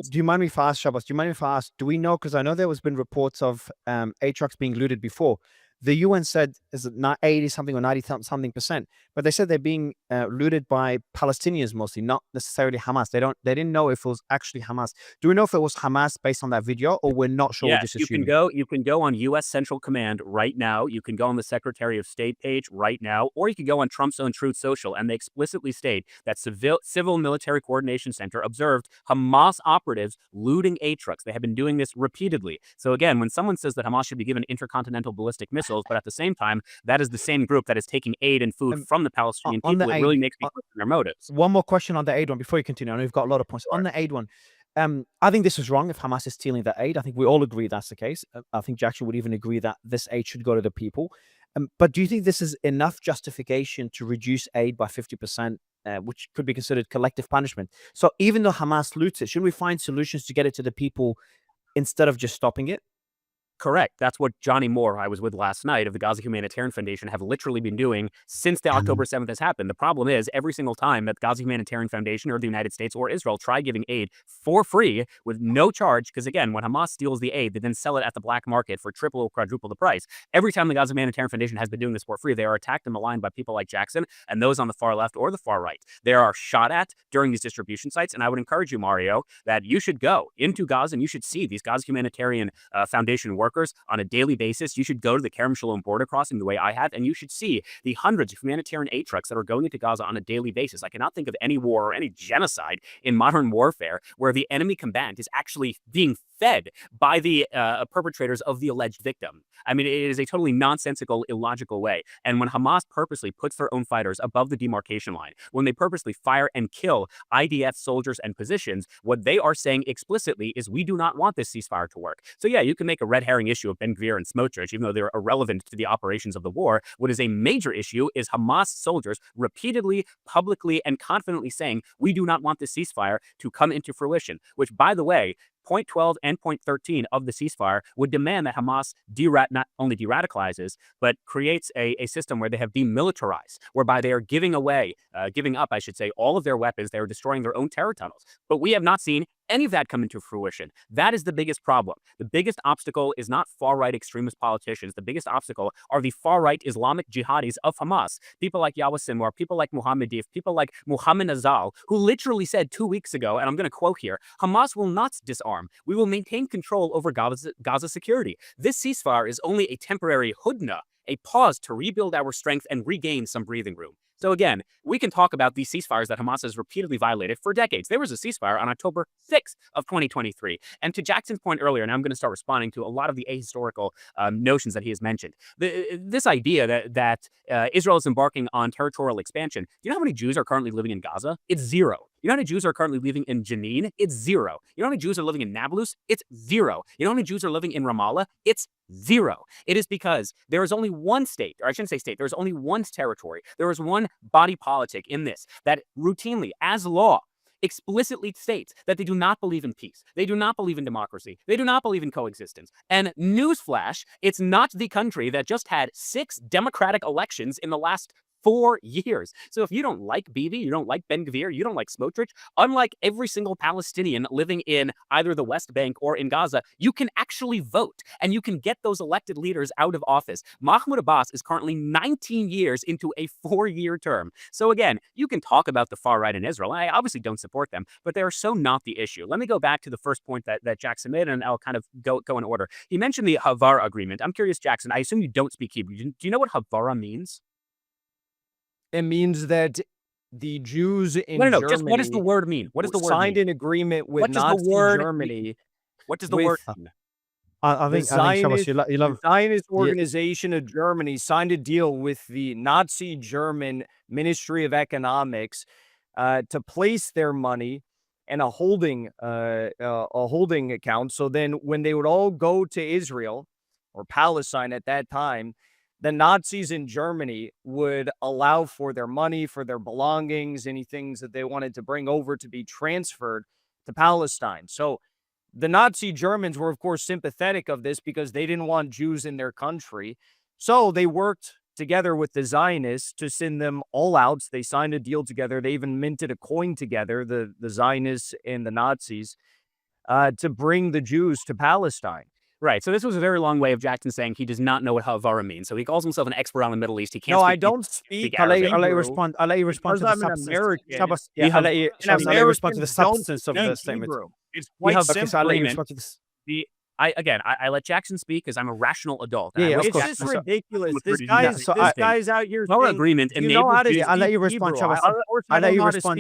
[SPEAKER 1] Do you mind me if I ask, Shabbos? Do you mind if I ask? Do we know? Because I know there has been reports of aid trucks being looted before. The UN said is it not 80 something or 90 something percent, but they said they're being looted by Palestinians mostly, not necessarily Hamas. They didn't know if it was actually Hamas. Do we know if it was Hamas based on that video, or we're not sure?
[SPEAKER 3] Yeah, you can go on U.S. Central Command right now. You can go on the Secretary of State page right now, or you can go on Trump's own Truth Social, and they explicitly state that Civil Military Coordination Center observed Hamas operatives looting aid trucks. They have been doing this repeatedly. So again, when someone says that Hamas should be given intercontinental ballistic missiles, but at the same time, that is the same group that is taking aid and food from the Palestinian people. It really makes me question their motives.
[SPEAKER 1] One more question on the aid one before you continue. I know you've got a lot of points. Sure. On the aid one, I think this is wrong if Hamas is stealing that aid. I think we all agree that's the case. I think Jackson would even agree that this aid should go to the people. But do you think this is enough justification to reduce aid by 50%, which could be considered collective punishment? So even though Hamas loots it, shouldn't we find solutions to get it to the people instead of just stopping it?
[SPEAKER 3] Correct. That's what Johnny Moore, I was with last night, of the Gaza Humanitarian Foundation, have literally been doing since the October 7th has happened. The problem is every single time that the Gaza Humanitarian Foundation or the United States or Israel try giving aid for free with no charge, because again, when Hamas steals the aid, they then sell it at the black market for triple or quadruple the price. Every time the Gaza Humanitarian Foundation has been doing this for free, they are attacked and maligned by people like Jackson and those on the far left or the far right. They are shot at during these distribution sites, and I would encourage you, Mario, that you should go into Gaza and you should see these Gaza Humanitarian Foundation workers on a daily basis. You should go to the Kerem Shalom border crossing the way I have, and you should see the hundreds of humanitarian aid trucks that are going into Gaza on a daily basis. I cannot think of any war or any genocide in modern warfare where the enemy combatant is actually being fed by the perpetrators of the alleged victim. I mean, it is a totally nonsensical, illogical way. And when Hamas purposely puts their own fighters above the demarcation line, when they purposely fire and kill IDF soldiers and positions, what they are saying explicitly is we do not want this ceasefire to work. So yeah, you can make a red herring issue of Ben-Gvir and Smotrich, even though they're irrelevant to the operations of the war. What is a major issue is Hamas soldiers repeatedly, publicly, and confidently saying we do not want this ceasefire to come into fruition, which, by the way, Point 12 and Point 13 of the ceasefire would demand that Hamas not only de-radicalizes, but creates a system where they have demilitarized, whereby they are giving up, all of their weapons. They are destroying their own terror tunnels. But we have not seen any of that come into fruition. That is the biggest problem. The biggest obstacle is not far-right extremist politicians. The biggest obstacle are the far-right Islamic jihadis of Hamas. People like Yahya Sinwar, people like Muhammad Deif, people like Muhammad Azal, who literally said 2 weeks ago, and I'm going to quote here, Hamas will not disarm. We will maintain control over Gaza security. This ceasefire is only a temporary hudna, a pause to rebuild our strength and regain some breathing room. So again, we can talk about these ceasefires that Hamas has repeatedly violated for decades. There was a ceasefire on October 6th of 2023. And to Jackson's point earlier, and I'm going to start responding to a lot of the ahistorical notions that he has mentioned, this idea that Israel is embarking on territorial expansion. Do you know how many Jews are currently living in Gaza? It's 0. You know how many Jews are currently living in Jenin? It's 0. You know how many Jews are living in Nablus? It's 0. You know how many Jews are living in Ramallah? It's 0. It is because there is only one state, or I shouldn't say state, there is only one territory. There is one body politic in this that routinely, as law, explicitly states that they do not believe in peace. They do not believe in democracy. They do not believe in coexistence. And newsflash, it's not the country that just had 6 democratic elections in the last 4 years. So if you don't like Bibi, you don't like Ben Gvir, you don't like Smotrich, unlike every single Palestinian living in either the West Bank or in Gaza, you can actually vote and you can get those elected leaders out of office. Mahmoud Abbas is currently 19 years into a 4-year term. So again, you can talk about the far right in Israel. I obviously don't support them, but they are so not the issue. Let me go back to the first point that Jackson made, and I'll kind of go in order. He mentioned the Haavara agreement. I'm curious, Jackson, I assume you don't speak Hebrew. Do you know what Haavara means?
[SPEAKER 2] It means that the Jews in Germany.
[SPEAKER 3] Just what does the word mean? What does the word
[SPEAKER 2] signed
[SPEAKER 3] mean?
[SPEAKER 2] an agreement with Nazi Germany.
[SPEAKER 3] What does the word mean?
[SPEAKER 1] I think
[SPEAKER 2] the Zionist organization of Germany signed a deal with the Nazi German Ministry of Economics to place their money in a holding account. So then when they would all go to Israel or Palestine at that time, the Nazis in Germany would allow for their money, for their belongings, any things that they wanted to bring over to be transferred to Palestine. So the Nazi Germans were, of course, sympathetic of this because they didn't want Jews in their country. So they worked together with the Zionists to send them all out. They signed a deal together. They even minted a coin together, the Zionists and the Nazis, to bring the Jews to Palestine.
[SPEAKER 3] Right. So this was a very long way of Jackson saying he does not know what Haavara means. So he calls himself an expert on the Middle East. He can't.
[SPEAKER 2] No,
[SPEAKER 3] speak,
[SPEAKER 2] I don't speak.
[SPEAKER 1] I'll let you respond. I'll let you respond to the substance. I'll let you respond to the substance of the statement.
[SPEAKER 3] It's quite simple. I let Jackson speak because I'm a rational adult.
[SPEAKER 2] It's just ridiculous. This guy's out here.
[SPEAKER 3] Our agreement enables you.
[SPEAKER 1] I'll let you respond, Shabbos.
[SPEAKER 2] I'll let you respond.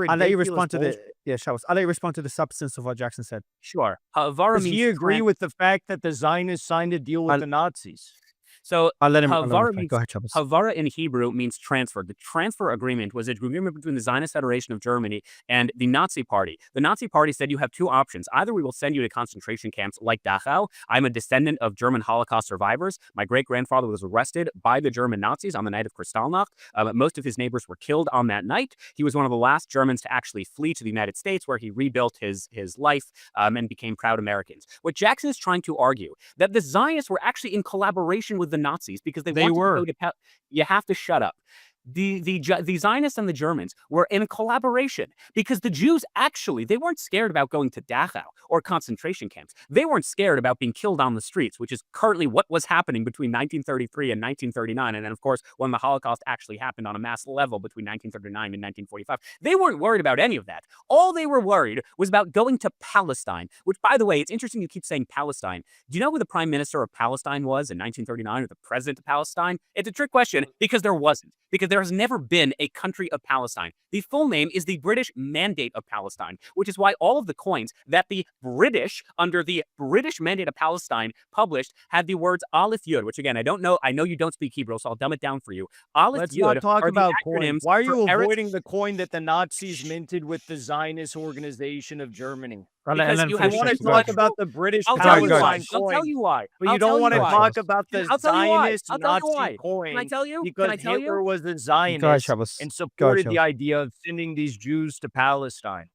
[SPEAKER 1] I'll let you respond to the Shabbos. I'll let you respond to the substance of what Jackson said.
[SPEAKER 3] Sure. Haavara means.
[SPEAKER 2] Does he agree with the fact that the Zionists signed a deal with the Nazis?
[SPEAKER 3] So
[SPEAKER 1] I'll let him.
[SPEAKER 3] Haavara in Hebrew means transfer. The transfer agreement was an agreement between the Zionist Federation of Germany and the Nazi Party. The Nazi Party said you have 2 options. Either we will send you to concentration camps like Dachau. I'm a descendant of German Holocaust survivors. My great-grandfather was arrested by the German Nazis on the night of Kristallnacht. Most of his neighbors were killed on that night. He was one of the last Germans to actually flee to the United States, where he rebuilt his life and became proud Americans. What Jackson is trying to argue, that the Zionists were actually in collaboration with the Nazis because they were. You have to shut up. The Zionists and the Germans were in a collaboration because the Jews actually, they weren't scared about going to Dachau or concentration camps. They weren't scared about being killed on the streets, which is currently what was happening between 1933 and 1939. And then, of course, when the Holocaust actually happened on a mass level between 1939 and 1945, they weren't worried about any of that. All they were worried was about going to Palestine, which, by the way, it's interesting you keep saying Palestine. Do you know who the prime minister of Palestine was in 1939 or the president of Palestine? It's a trick question because there wasn't. Because there has never been a country of Palestine. The full name is the British Mandate of Palestine, which is why all of the coins that the British, under the British Mandate of Palestine, published had the words Aleph Yud, which again, I don't know. I know you don't speak Hebrew, so I'll dumb it down for you. Aleph
[SPEAKER 2] Let's
[SPEAKER 3] Yud
[SPEAKER 2] not talk about coins. Why are you avoiding the coin that the Nazis minted with the Zionist Organization of Germany?
[SPEAKER 3] Because
[SPEAKER 2] you want to talk about the British
[SPEAKER 3] Palestine coin. I'll tell you why.
[SPEAKER 2] But you don't want to talk about the Zionist Nazi coin.
[SPEAKER 3] Can I tell you?
[SPEAKER 2] Because Hitler was a Zionist and supported the idea of sending these Jews to Palestine.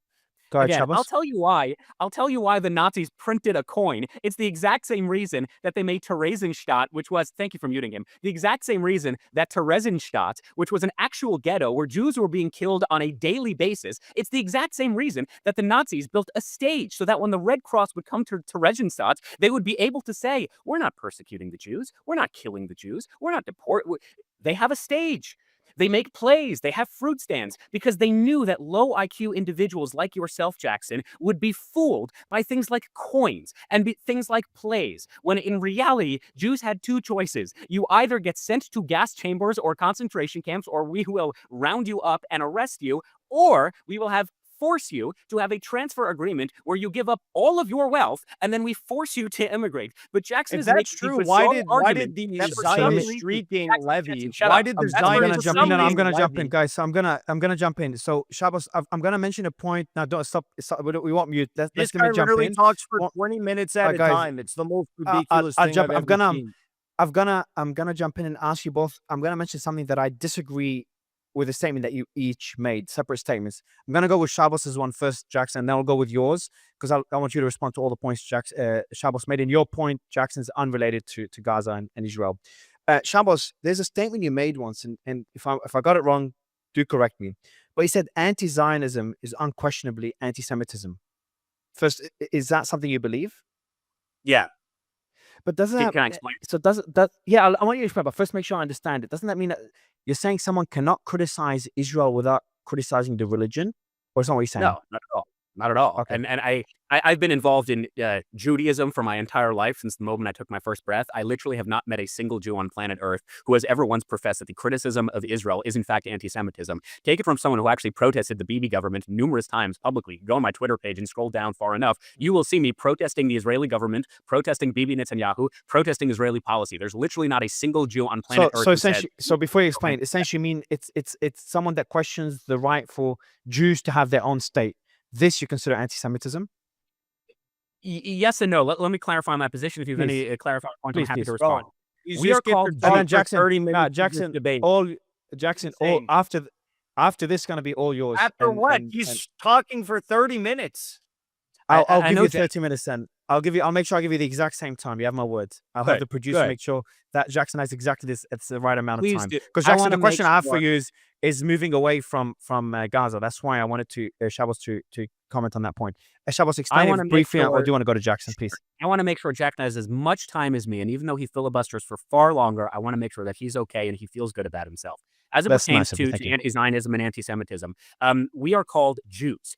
[SPEAKER 3] Again, I'll tell you why. I'll tell you why the Nazis printed a coin. It's the exact same reason that they made Theresienstadt, which was, thank you for muting him, the exact same reason that Theresienstadt, which was an actual ghetto where Jews were being killed on a daily basis, it's the exact same reason that the Nazis built a stage so that when the Red Cross would come to Theresienstadt, they would be able to say, we're not persecuting the Jews, we're not killing the Jews, we're not deporting. They have a stage. They make plays, they have fruit stands, because they knew that low IQ individuals like yourself, Jackson, would be fooled by things like coins and things like plays, when in reality, Jews had two choices. You either get sent to gas chambers or concentration camps, or we will round you up and arrest you, or we will force you to have a transfer agreement where you give up all of your wealth and then we force you to immigrate. But Jackson is making
[SPEAKER 2] true. Why did the Zionist street gang levy? Why did the Zionist street gang?
[SPEAKER 1] I'm gonna jump in, guys. So I'm gonna jump in. So Shabbos, I'm gonna mention a point. Now don't stop. We won't mute. Let's
[SPEAKER 2] this
[SPEAKER 1] give me jump
[SPEAKER 2] literally
[SPEAKER 1] in.
[SPEAKER 2] talks for 20 minutes at a time. It's the most ridiculous thing I've ever seen.
[SPEAKER 1] I'm gonna jump in and ask you both. I'm gonna mention something that I disagree with the statement that you each made, separate statements. I'm going to go with Shabbos' one first, Jackson, and then I'll go with yours, because I want you to respond to all the points Shabbos made. And your point, Jackson, is unrelated to Gaza and Israel. Shabbos, there's a statement you made once, and if I got it wrong, do correct me. But you said anti-Zionism is unquestionably anti-Semitism. First, is that something you believe?
[SPEAKER 3] Yeah.
[SPEAKER 1] But doesn't that...
[SPEAKER 3] Can I explain?
[SPEAKER 1] So doesn't... Yeah, I want you to explain, but first make sure I understand it. Doesn't that mean that you're saying someone cannot criticize Israel without criticizing the religion? Or is that what you're saying?
[SPEAKER 3] No, not at all. Not at all.
[SPEAKER 1] Okay.
[SPEAKER 3] And I've been involved in Judaism for my entire life since the moment I took my first breath. I literally have not met a single Jew on planet Earth who has ever once professed that the criticism of Israel is in fact anti-Semitism. Take it from someone who actually protested the Bibi government numerous times publicly. Go on my Twitter page and scroll down far enough. You will see me protesting the Israeli government, protesting Bibi Netanyahu, protesting Israeli policy. There's literally not a single Jew on planet Earth.
[SPEAKER 1] So essentially, so before you explain, essentially mean it's someone that questions the right for Jews to have their own state. This you consider anti-Semitism?
[SPEAKER 3] Yes and no. Let me clarify my position. If you have any clarifying points, I'm happy to respond.
[SPEAKER 2] We are called
[SPEAKER 1] Jackson.
[SPEAKER 2] 30 minutes
[SPEAKER 1] Jackson.
[SPEAKER 2] debate.
[SPEAKER 1] After this, going to be all yours.
[SPEAKER 2] After what? He's talking for 30 minutes.
[SPEAKER 1] I'll give you 30 minutes then. I'll make sure I give you the exact same time. You have my words. I'll have the producer make sure that Jackson has exactly this. It's the right amount of time. Because Jackson, the question I have for you is moving away from Gaza. That's why I wanted to Shabbos to comment on that point. Shabbos, explain it briefly, or do you want to go to Jackson, please?
[SPEAKER 3] I want to make sure Jackson has as much time as me, and even though he filibusters for far longer, I want to make sure that he's okay and he feels good about himself. As it pertains to anti-Zionism and anti-Semitism, we are called Jews.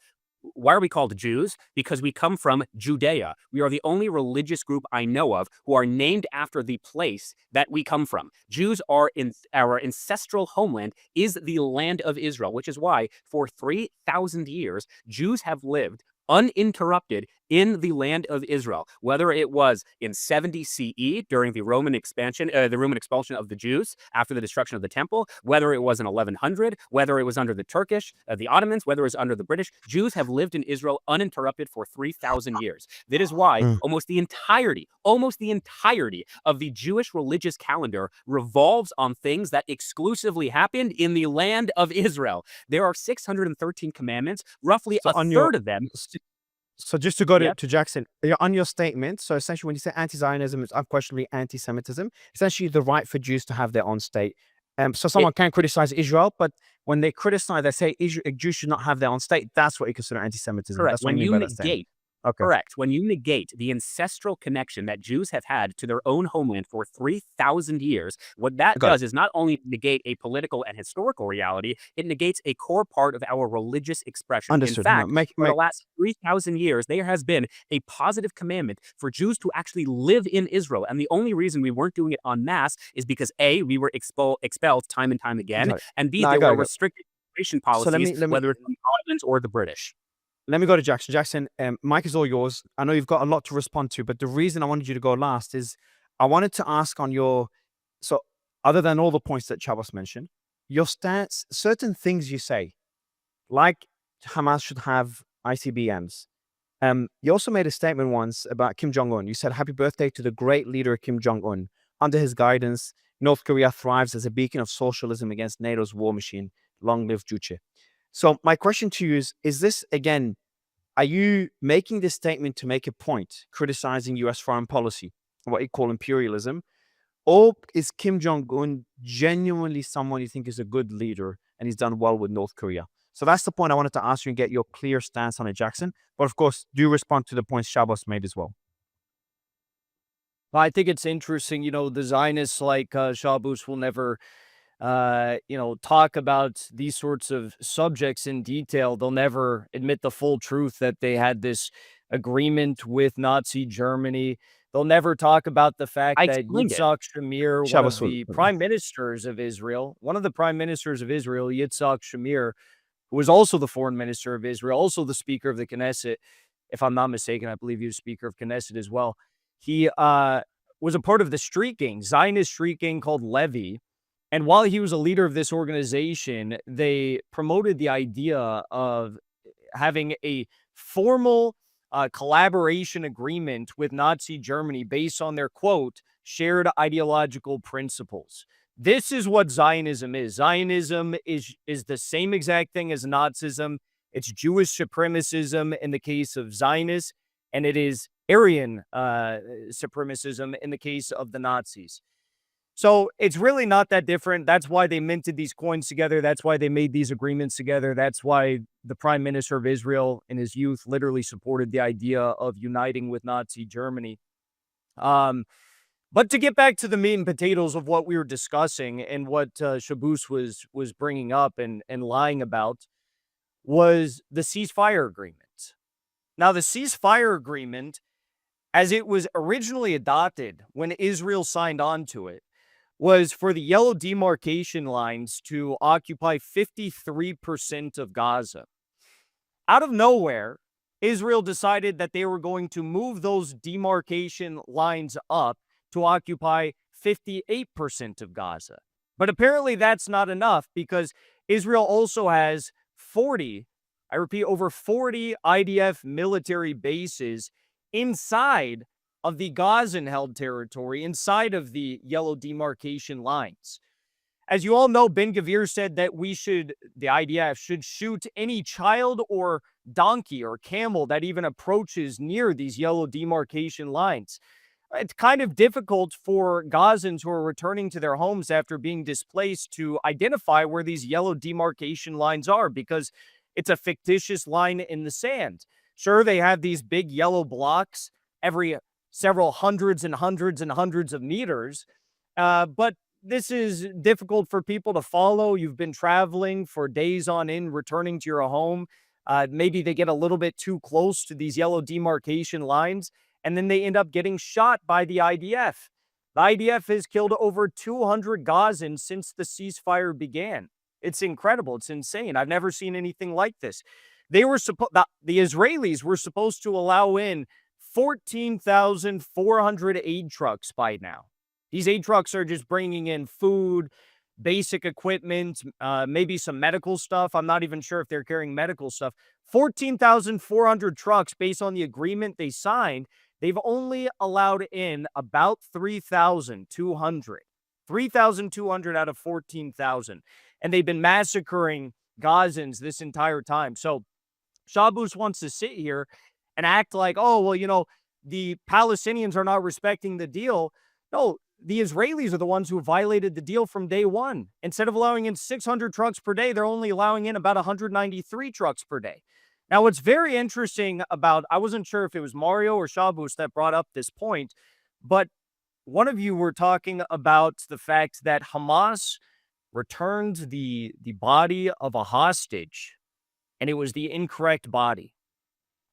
[SPEAKER 3] Why are we called Jews? Because we come from Judea. We are the only religious group I know of who are named after the place that we come from. Jews are in our ancestral homeland is the land of Israel, which is why for 3,000 years, Jews have lived uninterrupted in the land of Israel, whether it was in 70 CE during the Roman expansion, the Roman expulsion of the Jews after the destruction of the temple, whether it was in 1100, whether it was under the Turkish, the Ottomans, whether it was under the British, Jews have lived in Israel uninterrupted for 3,000 years. That is why almost the entirety of the Jewish religious calendar revolves on things that exclusively happened in the land of Israel. There are 613 commandments, roughly a third of them.
[SPEAKER 1] So just to go to Jackson, on your statement, so essentially when you say anti-Zionism, it's unquestionably anti-Semitism, essentially the right for Jews to have their own state. So someone can criticize Israel, but when they criticize, they say Jews should not have their own state. That's what you consider anti-Semitism.
[SPEAKER 3] Correct.
[SPEAKER 1] That's
[SPEAKER 3] when you negate. Correct. When you negate the ancestral connection that Jews have had to their own homeland for 3,000 years, what that does is not only negate a political and historical reality, it negates a core part of our religious expression.
[SPEAKER 1] Understood.
[SPEAKER 3] In fact, for the last 3,000 years, there has been a positive commandment for Jews to actually live in Israel. And the only reason we weren't doing it en masse is because A, we were expelled time and time again, and B, there were restricted immigration policies, whether it's the Ottomans or the British.
[SPEAKER 1] Let me go to Jackson. Jackson, Mike is all yours. I know you've got a lot to respond to, but the reason I wanted you to go last is I wanted to ask on your, so other than all the points that Shabbos mentioned, your stance, certain things you say, like Hamas should have ICBMs. You also made a statement once about Kim Jong-un. You said, happy birthday to the great leader Kim Jong-un. Under his guidance, North Korea thrives as a beacon of socialism against NATO's war machine. Long live Juche. So my question to you is this, again, are you making this statement to make a point, criticizing U.S. foreign policy, what you call imperialism, or is Kim Jong-un genuinely someone you think is a good leader and he's done well with North Korea? So that's the point I wanted to ask you and get your clear stance on it, Jackson. But of course, do respond to the points Shabbos made as well.
[SPEAKER 2] Well, I think it's interesting, the Zionists like Shabbos will never, talk about these sorts of subjects in detail. They'll never admit the full truth that they had this agreement with Nazi Germany. They'll never talk about the fact that Yitzhak Shamir, one of the prime ministers of Israel, Yitzhak Shamir, who was also the foreign minister of Israel, also the speaker of the Knesset, if I'm not mistaken, I believe he was speaker of Knesset as well. He was a part of the street gang, Zionist street gang called Levy. And while he was a leader of this organization, they promoted the idea of having a formal collaboration agreement with Nazi Germany based on their, quote, shared ideological principles. This is what Zionism is. Zionism is the same exact thing as Nazism. It's Jewish supremacism in the case of Zionists, and it is Aryan supremacism in the case of the Nazis. So it's really not that different. That's why they minted these coins together. That's why they made these agreements together. That's why the prime minister of Israel in his youth literally supported the idea of uniting with Nazi Germany. But to get back to the meat and potatoes of what we were discussing and what Shabbos was bringing up and lying about was the ceasefire agreement. Now, the ceasefire agreement, as it was originally adopted when Israel signed on to it, was for the yellow demarcation lines to occupy 53% of Gaza. Out of nowhere, Israel decided that they were going to move those demarcation lines up to occupy 58% of Gaza. But apparently that's not enough, because Israel also has over 40 IDF military bases inside of the Gazan-held territory, inside of the yellow demarcation lines. As you all know, Ben Gvir said that the IDF should shoot any child or donkey or camel that even approaches near these yellow demarcation lines. It's kind of difficult for Gazans who are returning to their homes after being displaced to identify where these yellow demarcation lines are, because it's a fictitious line in the sand. Sure, they have these big yellow blocks every several hundreds and hundreds and hundreds of meters, but this is difficult for people to follow. You've been traveling for days on end, returning to your home. Maybe they get a little bit too close to these yellow demarcation lines, and then they end up getting shot by the IDF. The IDF has killed over 200 Gazans since the ceasefire began. It's incredible. It's insane. I've never seen anything like this. The Israelis were supposed to allow in 14,400 aid trucks by now. These aid trucks are just bringing in food, basic equipment, maybe some medical stuff. I'm not even sure if they're carrying medical stuff. 14,400 trucks based on the agreement they signed. They've only allowed in about 3,200. 3,200 out of 14,000. And they've been massacring Gazans this entire time. So Shabbos wants to sit here and act like, oh, well, the Palestinians are not respecting the deal. No, the Israelis are the ones who violated the deal from day one. Instead of allowing in 600 trucks per day, they're only allowing in about 193 trucks per day. Now, what's very interesting about, I wasn't sure if it was Mario or Shabbos that brought up this point, but one of you were talking about the fact that Hamas returned the body of a hostage, and it was the incorrect body.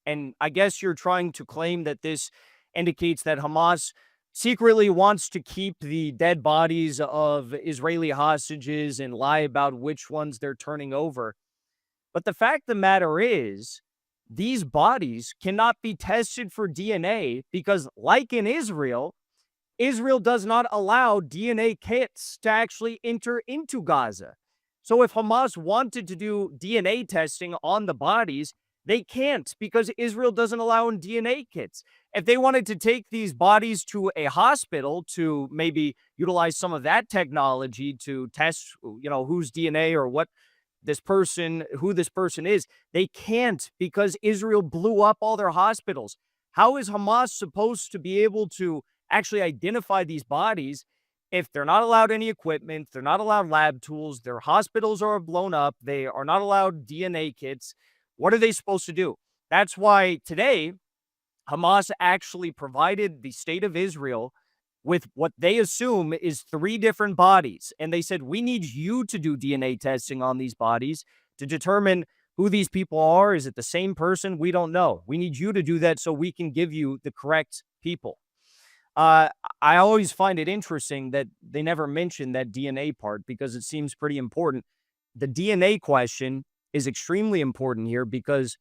[SPEAKER 2] And I guess you're trying to claim that this indicates that Hamas secretly wants to keep the dead bodies of Israeli hostages and lie about which ones they're turning over. But the fact of the matter is, these bodies cannot be tested for DNA because, like in Israel, Israel does not allow DNA kits to actually enter into Gaza. So if Hamas wanted to do DNA testing on the bodies, they can't, because Israel doesn't allow in DNA kits. If they wanted to take these bodies to a hospital to maybe utilize some of that technology to test, whose DNA or what this person, who this person is. They can't, because Israel blew up all their hospitals. How is Hamas supposed to be able to actually identify these bodies if they're not allowed any equipment, they're not allowed lab tools, their hospitals are blown up, they are not allowed DNA kits? What are they supposed to do? That's why today Hamas actually provided the state of Israel with what they assume is 3 different bodies. And they said, we need you to do DNA testing on these bodies to determine who these people are. Is it the same person? We don't know. We need you to do that so we can give you the correct people. I always find it interesting that they never mention that DNA part, because it seems pretty important. The DNA question is extremely important here, because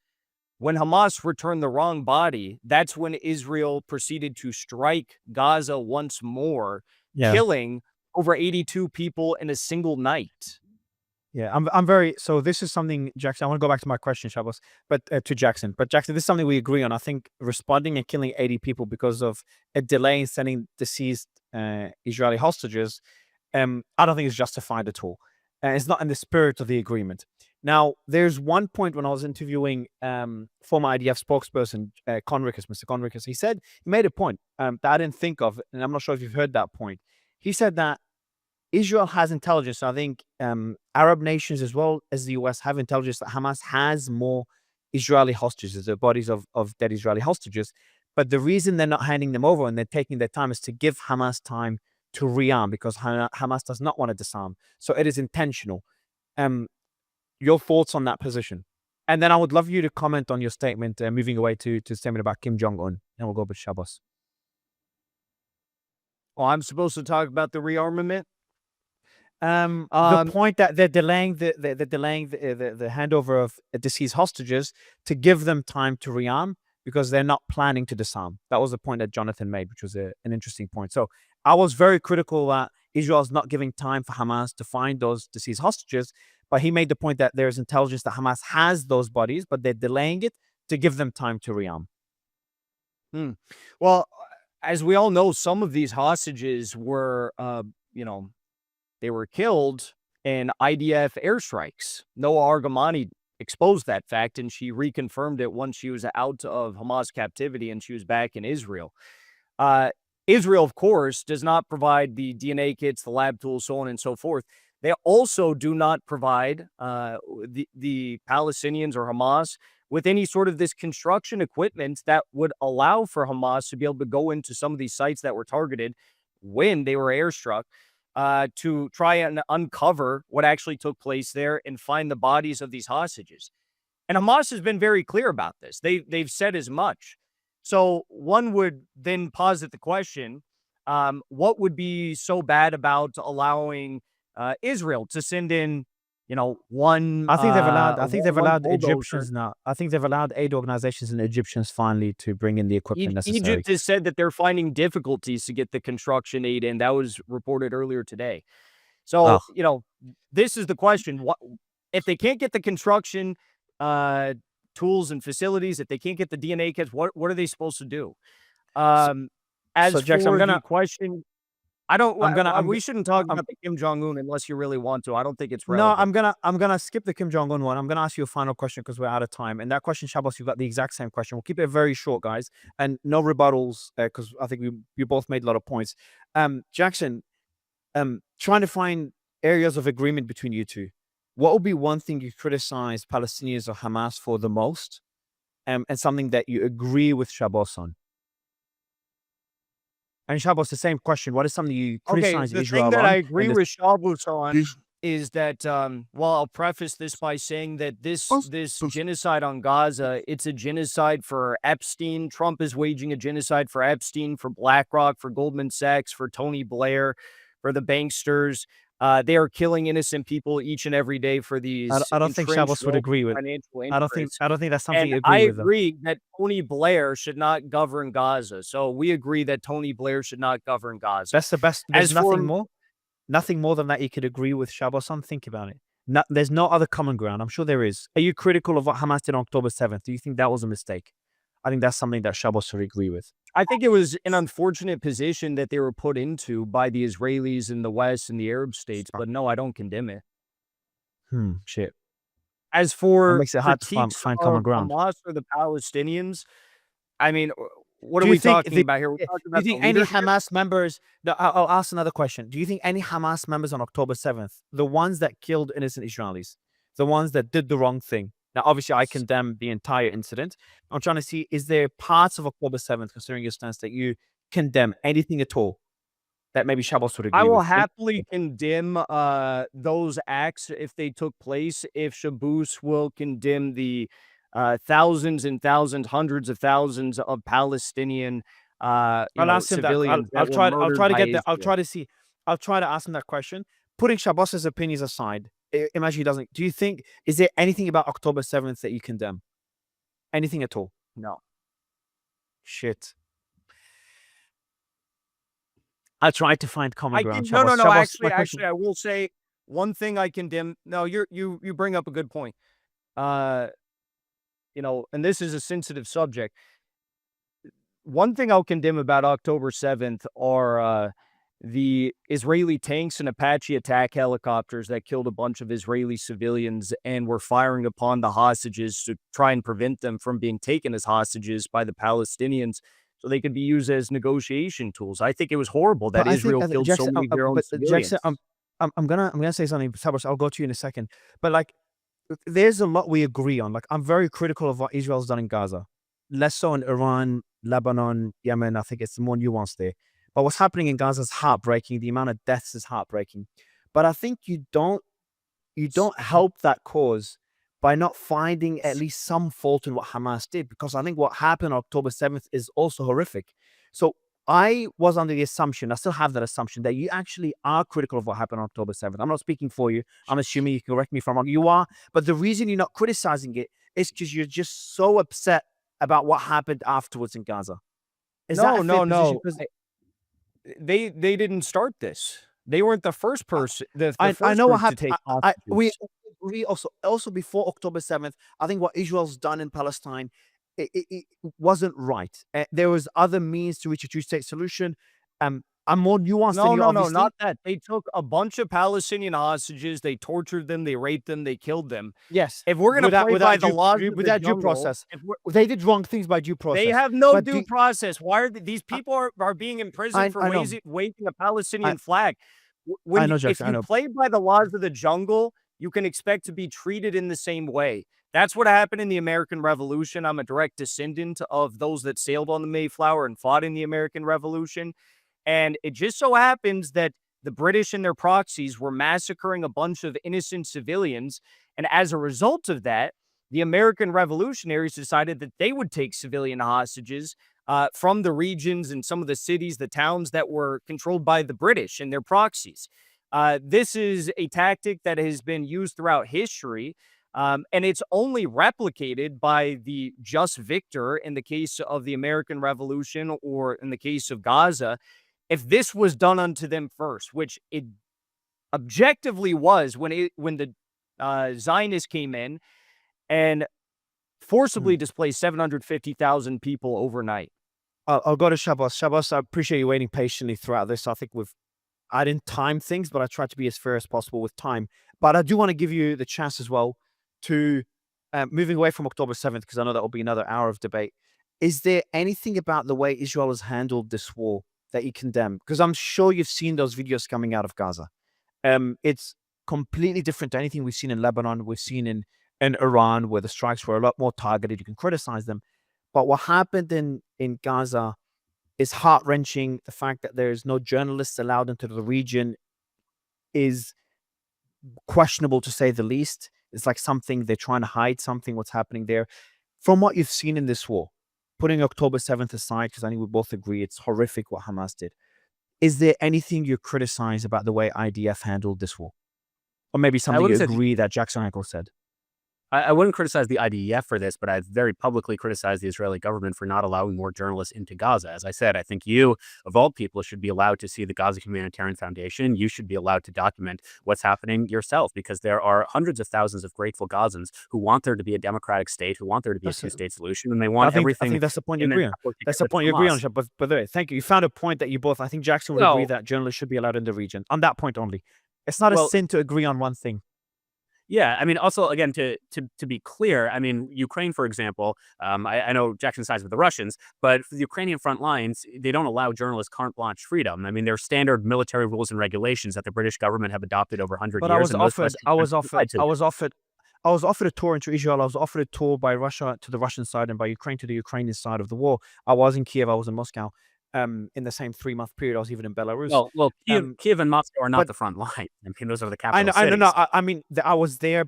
[SPEAKER 2] when Hamas returned the wrong body, that's when Israel proceeded to strike Gaza once more, killing over 82 people in a single night.
[SPEAKER 1] Yeah, I'm very, so this is something, Jackson, I want to go back to my question, Shabbos, but to Jackson. But Jackson, this is something we agree on. I think responding and killing 80 people because of a delay in sending deceased Israeli hostages, I don't think it's justified at all. It's not in the spirit of the agreement. Now, there's one point when I was interviewing former IDF spokesperson, Mr. Conricus, he made a point that I didn't think of, and I'm not sure if you've heard that point. He said that Israel has intelligence. I think Arab nations as well as the US have intelligence that Hamas has more Israeli hostages, the bodies of dead Israeli hostages. But the reason they're not handing them over and they're taking their time is to give Hamas time to rearm, because Hamas does not want to disarm. So it is intentional. Your thoughts on that position? And then I would love you to comment on your statement, moving away to the statement about Kim Jong-un, and we'll go with Shabbos.
[SPEAKER 2] Oh, I'm supposed to talk about the rearmament?
[SPEAKER 1] The point that they're delaying the handover of deceased hostages to give them time to rearm, because they're not planning to disarm. That was the point that Jonathan made, which was an interesting point. So I was very critical that Israel's not giving time for Hamas to find those deceased hostages, but he made the point that there's intelligence that Hamas has those bodies, but they're delaying it to give them time to rearm.
[SPEAKER 2] Well, as we all know, some of these hostages were, they were killed in IDF airstrikes. Noah Argamani exposed that fact, and she reconfirmed it once she was out of Hamas captivity and she was back in Israel. Israel, of course, does not provide the DNA kits, the lab tools, so on and so forth. They also do not provide the Palestinians or Hamas with any sort of this construction equipment that would allow for Hamas to be able to go into some of these sites that were targeted when they were airstruck, to try and uncover what actually took place there and find the bodies of these hostages. And Hamas has been very clear about this. They've said as much. So one would then posit the question, what would be so bad about allowing Israel to send in, one?
[SPEAKER 1] I think they've allowed Egyptians now. I think they've allowed aid organizations and Egyptians finally to bring in the equipment necessary.
[SPEAKER 2] Egypt has said that they're finding difficulties to get the construction aid in. That was reported earlier today. So, this is the question. What if they can't get the construction tools and facilities, if they can't get the DNA kits, what are they supposed to do? As
[SPEAKER 1] Jackson,
[SPEAKER 2] for the question, we shouldn't talk about the Kim Jong-un unless you really want to. I don't think it's relevant.
[SPEAKER 1] No, I'm gonna skip the Kim Jong-un one. I'm gonna ask you a final question because we're out of time. And that question, Shabbos, you've got the exact same question. We'll keep it very short, guys, and no rebuttals, because I think you both made a lot of points. Jackson, trying to find areas of agreement between you two. What would be one thing you criticize Palestinians or Hamas for the most, and something that you agree with Shabbos on? And Shabbos, the same question. What is something you criticize Israel on?
[SPEAKER 2] The thing that I agree with Shabbos on is that, I'll preface this by saying that this genocide on Gaza, it's a genocide for Epstein. Trump is waging a genocide for Epstein, for BlackRock, for Goldman Sachs, for Tony Blair, for the banksters. They are killing innocent people each and every day for these.
[SPEAKER 1] I don't think Shabbos would agree with. I don't think that's something you agree with.
[SPEAKER 2] I agree that Tony Blair should not govern Gaza. So we agree that Tony Blair should not govern Gaza.
[SPEAKER 1] That's the best. There's nothing more than that you could agree with Shabbos on. Think about it. There's no other common ground. I'm sure there is. Are you critical of what Hamas did on October 7th? Do you think that was a mistake? I think that's something that Shabbos should agree with.
[SPEAKER 2] I think it was an unfortunate position that they were put into by the Israelis in the West and the Arab states, but no, I don't condemn it.
[SPEAKER 1] Shit.
[SPEAKER 2] As for
[SPEAKER 1] makes it hard to
[SPEAKER 2] critiques
[SPEAKER 1] find
[SPEAKER 2] of
[SPEAKER 1] common ground.
[SPEAKER 2] Hamas or the Palestinians, I mean, what
[SPEAKER 1] Do
[SPEAKER 2] are
[SPEAKER 1] you
[SPEAKER 2] we
[SPEAKER 1] think
[SPEAKER 2] talking about here? We're
[SPEAKER 1] do
[SPEAKER 2] talking
[SPEAKER 1] you
[SPEAKER 2] about the
[SPEAKER 1] think any
[SPEAKER 2] leadership?
[SPEAKER 1] Hamas members? No, I'll ask another question. Do you think any Hamas members on October 7th, the ones that killed innocent Israelis, the ones that did the wrong thing? Now, obviously, I condemn the entire incident. I'm trying to see, is there parts of October 7th, considering your stance, that you condemn anything at all that maybe Shabbos would
[SPEAKER 2] I
[SPEAKER 1] agree
[SPEAKER 2] will
[SPEAKER 1] with?
[SPEAKER 2] happily condemn those acts if they took place. If Shabbos will condemn the thousands and thousands, hundreds of thousands of Palestinian
[SPEAKER 1] I'll ask him that.
[SPEAKER 2] civilians that were
[SPEAKER 1] I'll
[SPEAKER 2] murdered
[SPEAKER 1] try to
[SPEAKER 2] by
[SPEAKER 1] get that.
[SPEAKER 2] Israel.
[SPEAKER 1] I'll try to ask him that question. Putting Shabbos's opinions aside, imagine he doesn't. Do you think, is there anything about October 7th that you condemn? Anything at all?
[SPEAKER 2] No.
[SPEAKER 1] Shit. I tried to find common ground.
[SPEAKER 2] No.
[SPEAKER 1] Shabbos,
[SPEAKER 2] Actually, I will say one thing I condemn. No, you bring up a good point. And this is a sensitive subject. One thing I'll condemn about October 7th are the Israeli tanks and Apache attack helicopters that killed a bunch of Israeli civilians and were firing upon the hostages to try and prevent them from being taken as hostages by the Palestinians so they could be used as negotiation tools. I think it was horrible that Israel killed so many of their own civilians.
[SPEAKER 1] Jackson, I'm gonna say something, Shabbos, I'll go to you in a second. But like, there's a lot we agree on. Like, I'm very critical of what Israel's done in Gaza. Less so in Iran, Lebanon, Yemen. I think it's more nuanced there. But what's happening in Gaza is heartbreaking. The amount of deaths is heartbreaking. But I think you don't help that cause by not finding at least some fault in what Hamas did, because I think what happened on October 7th is also horrific. So I was under the assumption, I still have that assumption, that you actually are critical of what happened on October 7th. I'm not speaking for you. I'm assuming, you can correct me if I'm wrong. You are. But the reason you're not criticizing it is because you're just so upset about what happened afterwards in Gaza.
[SPEAKER 2] No. They didn't start this. They weren't the first person.
[SPEAKER 1] I know what happened. We
[SPEAKER 2] agree
[SPEAKER 1] also before October 7th, I think what Israel's done in Palestine, it wasn't right. There was other means to reach a two-state solution. I'm more nuanced than you, obviously.
[SPEAKER 2] No, not that. They took a bunch of Palestinian hostages, they tortured them, they raped them, they killed them.
[SPEAKER 1] Yes.
[SPEAKER 2] If we're going to play by the laws
[SPEAKER 1] without due process, they did wrong things by due process.
[SPEAKER 2] They have no due process. Why are these people are being imprisoned for waving a Palestinian flag? If you play by the laws of the jungle, you can expect to be treated in the same way. That's what happened in the American Revolution. I'm a direct descendant of those that sailed on the Mayflower and fought in the American Revolution. And it just so happens that the British and their proxies were massacring a bunch of innocent civilians. And as a result of that, the American revolutionaries decided that they would take civilian hostages from the regions and some of the cities, the towns that were controlled by the British and their proxies. This is a tactic that has been used throughout history. And it's only replicated by the just victor in the case of the American Revolution or in the case of Gaza. If this was done unto them first, which it objectively was when the Zionists came in and forcibly displaced 750,000 people overnight.
[SPEAKER 1] I'll go to Shabbos. Shabbos, I appreciate you waiting patiently throughout this. I think I didn't time things, but I tried to be as fair as possible with time. But I do want to give you the chance as well to, moving away from October 7th, because I know that will be another hour of debate. Is there anything about the way Israel has handled this war that you condemn? Because I'm sure you've seen those videos coming out of Gaza. It's completely different to anything we've seen in Lebanon, we've seen in Iran, where the strikes were a lot more targeted. You can criticize them. But what happened in Gaza is heart-wrenching. The fact that there's no journalists allowed into the region is questionable, to say the least. It's like something they're trying to hide something, what's happening there. From what you've seen in this war, putting October 7th aside, because I think we both agree it's horrific what Hamas did, is there anything you criticize about the way IDF handled this war? Or maybe something you agree that Jackson Hinkle said?
[SPEAKER 3] I wouldn't criticize the IDF for this, but I've very publicly criticized the Israeli government for not allowing more journalists into Gaza. As I said, I think you, of all people, should be allowed to see the Gaza Humanitarian Foundation. You should be allowed to document what's happening yourself, because there are hundreds of thousands of grateful Gazans who want there to be a democratic state, who want there to be a two-state solution, and they want everything.
[SPEAKER 1] I think that's the point you agree on. That's the point you agree on, but thank you. You found a point that you both, I think Jackson would agree that journalists should be allowed in the region. On that point only. It's not a sin to agree on one thing.
[SPEAKER 3] Yeah, I mean, also again to be clear, I mean, Ukraine, for example, I know Jackson sides with the Russians, but for the Ukrainian front lines, they don't allow journalists carte blanche freedom. I mean, there are standard military rules and regulations that the British government have adopted over 100
[SPEAKER 1] But
[SPEAKER 3] years.
[SPEAKER 1] I was offered a tour into Israel. I was offered a tour by Russia to the Russian side and by Ukraine to the Ukrainian side of the war. I was in Kiev. I was in Moscow. In the same 3-month period, I was even in Belarus.
[SPEAKER 3] Well, Kiev and Moscow are not the front line. I mean, those are the capital cities.
[SPEAKER 1] I mean, I was there,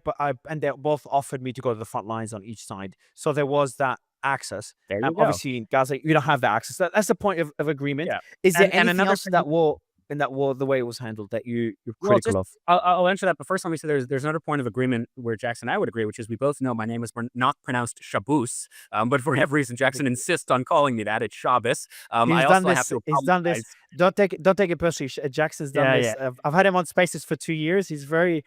[SPEAKER 1] and they both offered me to go to the front lines on each side. So there was that access.
[SPEAKER 3] There you go.
[SPEAKER 1] Obviously, in Gaza, you don't have that access. That's the point of agreement.
[SPEAKER 3] Yeah.
[SPEAKER 1] Is there anything else in that war, the way it was handled, that you're critical of?
[SPEAKER 3] I'll answer that, but first let me say there's another point of agreement where Jackson and I would agree, which is we both know my name is not pronounced Shabbos, but for whatever reason Jackson insists on calling me that. It's Shabbos.
[SPEAKER 1] He's done this. Don't take it personally. Jackson's done this. Yeah. I've had him on Spaces for 2 years. He's very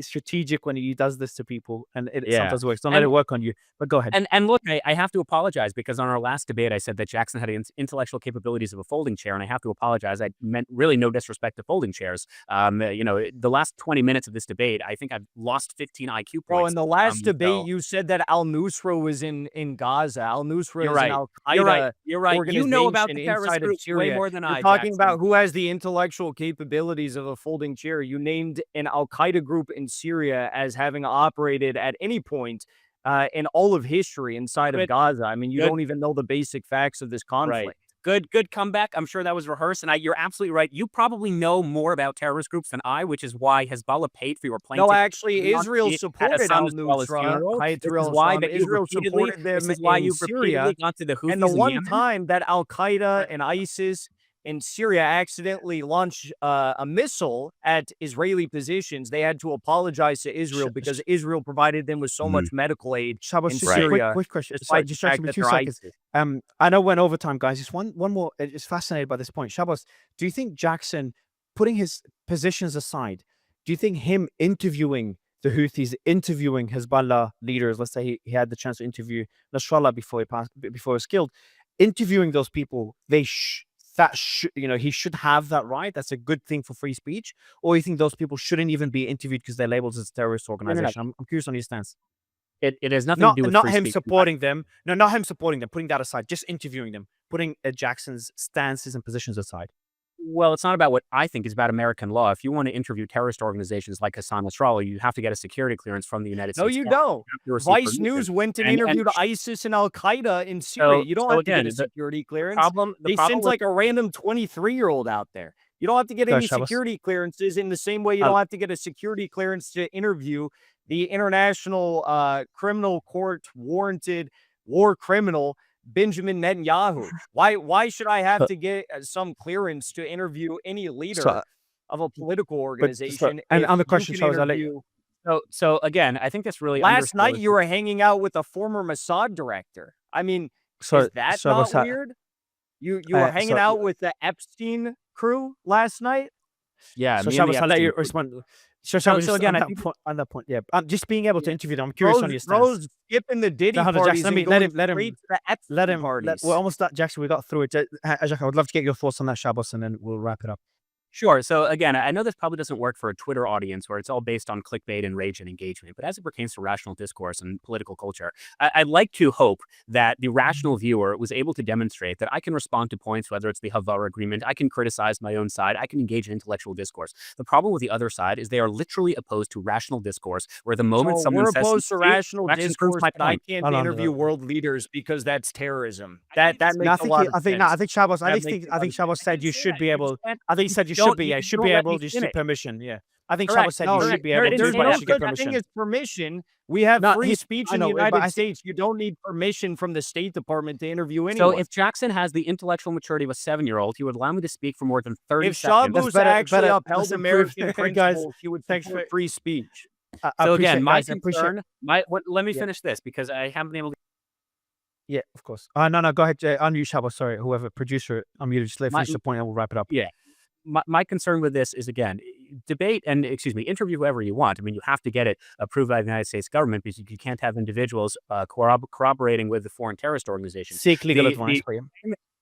[SPEAKER 1] strategic when he does this to people, and it sometimes works. Don't let it work on you. But go ahead.
[SPEAKER 3] And look, I have to apologize because on our last debate I said that Jackson had intellectual capabilities of a folding chair, and I have to apologize. I meant really no disrespect to folding chairs. The last 20 minutes of this debate, I think I've lost 15 IQ points.
[SPEAKER 2] Bro, in the last debate, you said that al-Nusra was in Gaza. Al-Nusra is an al-Qaeda organization.
[SPEAKER 3] You know about the terrorist group way more than I.
[SPEAKER 2] Talking about who has the intellectual capabilities of a folding chair. You named an al-Qaeda group in Syria as having operated at any point in all of history inside of Gaza. I mean, you don't even know the basic facts of this conflict.
[SPEAKER 3] Right. Good comeback. I'm sure that was rehearsed, and you're absolutely right. You probably know more about terrorist groups than I, which is why Hezbollah paid for your plane.
[SPEAKER 2] No, actually, Israel supported al-Nusra. Israel supported them in Syria. And the one time that Al-Qaeda and ISIS in Syria accidentally launched a missile at Israeli positions, they had to apologize to Israel because Israel provided them with so much medical aid in Syria.
[SPEAKER 1] Quick question. Sorry, distract me 2 seconds. I know we're in overtime, guys. Just one more. Just fascinated by this point. Shabbos, do you think Jackson, putting his positions aside, do you think him interviewing the Houthis, interviewing Hezbollah leaders, let's say he had the chance to interview Nasrallah before he was killed, interviewing those people, he should have that right? That's a good thing for free speech? Or you think those people shouldn't even be interviewed because they're labeled as a terrorist organization? I'm curious on your stance.
[SPEAKER 3] It has nothing to do with
[SPEAKER 1] not him supporting them. No, not him supporting them. Putting that aside, just interviewing them, putting Jackson's stances and positions aside.
[SPEAKER 3] Well, it's not about what I think. It's about American law. If you want to interview terrorist organizations like Hassan Nasrallah, you have to get a security clearance from the United States.
[SPEAKER 2] No, you don't. Vice News went and interviewed ISIS and Al-Qaeda in Syria. You don't have to get a security clearance. They sent like a random 23-year-old out there. You don't have to get any security clearances in the same way you don't have to get a security clearance to interview the International Criminal Court warranted war criminal Benjamin Netanyahu. Why should I have to get some clearance to interview any leader of a political organization?
[SPEAKER 1] And on the question,
[SPEAKER 3] so again, I think that's really
[SPEAKER 2] last night you were hanging out with a former Mossad director. I mean, is that not weird? You were hanging out with the Epstein crew last night?
[SPEAKER 3] Yeah.
[SPEAKER 1] So Shabbos, I'll let you respond. So again, on that point, yeah, just being able to interview them. I'm curious on your stance.
[SPEAKER 2] Skipping the Diddy parties.
[SPEAKER 1] Let him. We're almost done, Jackson. We got through it. Ajak, I would love to get your thoughts on that, Shabbos, and then we'll wrap it up.
[SPEAKER 3] Sure. So again, I know this probably doesn't work for a Twitter audience where it's all based on clickbait and rage and engagement, but as it pertains to rational discourse and political culture, I'd like to hope that the rational viewer was able to demonstrate that I can respond to points, whether it's the Haavara agreement, I can criticize my own side, I can engage in intellectual discourse. The problem with the other side is they are literally opposed to rational discourse, where the moment someone says...
[SPEAKER 2] We're opposed to rational discourse, but I can't interview world leaders because that's terrorism. That makes a lot of sense.
[SPEAKER 1] I think Shabbos, I think Shabbos said you should be able... I think he said you should be able to seek permission. Yeah, I think Shabbos said you should be able to.
[SPEAKER 2] There's no such thing as permission. We have free speech in the United States. You don't need permission from the State Department to interview anyone.
[SPEAKER 3] So if Jackson has the intellectual maturity of a 7-year-old, he would allow me to speak for more than 30
[SPEAKER 2] seconds. If Shabbos actually upheld American principles, he would support free speech.
[SPEAKER 3] So again, my concern. Let me finish this because I haven't been able to.
[SPEAKER 1] Yeah, of course. No, go ahead. Unmute Shabbos. Sorry, whoever producer unmuted. Just let finish the point, and we'll wrap it up.
[SPEAKER 3] Yeah. My concern with this is, again, debate and, interview whoever you want. I mean, you have to get it approved by the United States government because you can't have individuals corroborating with the foreign terrorist organization.
[SPEAKER 1] Seek legal advice for you.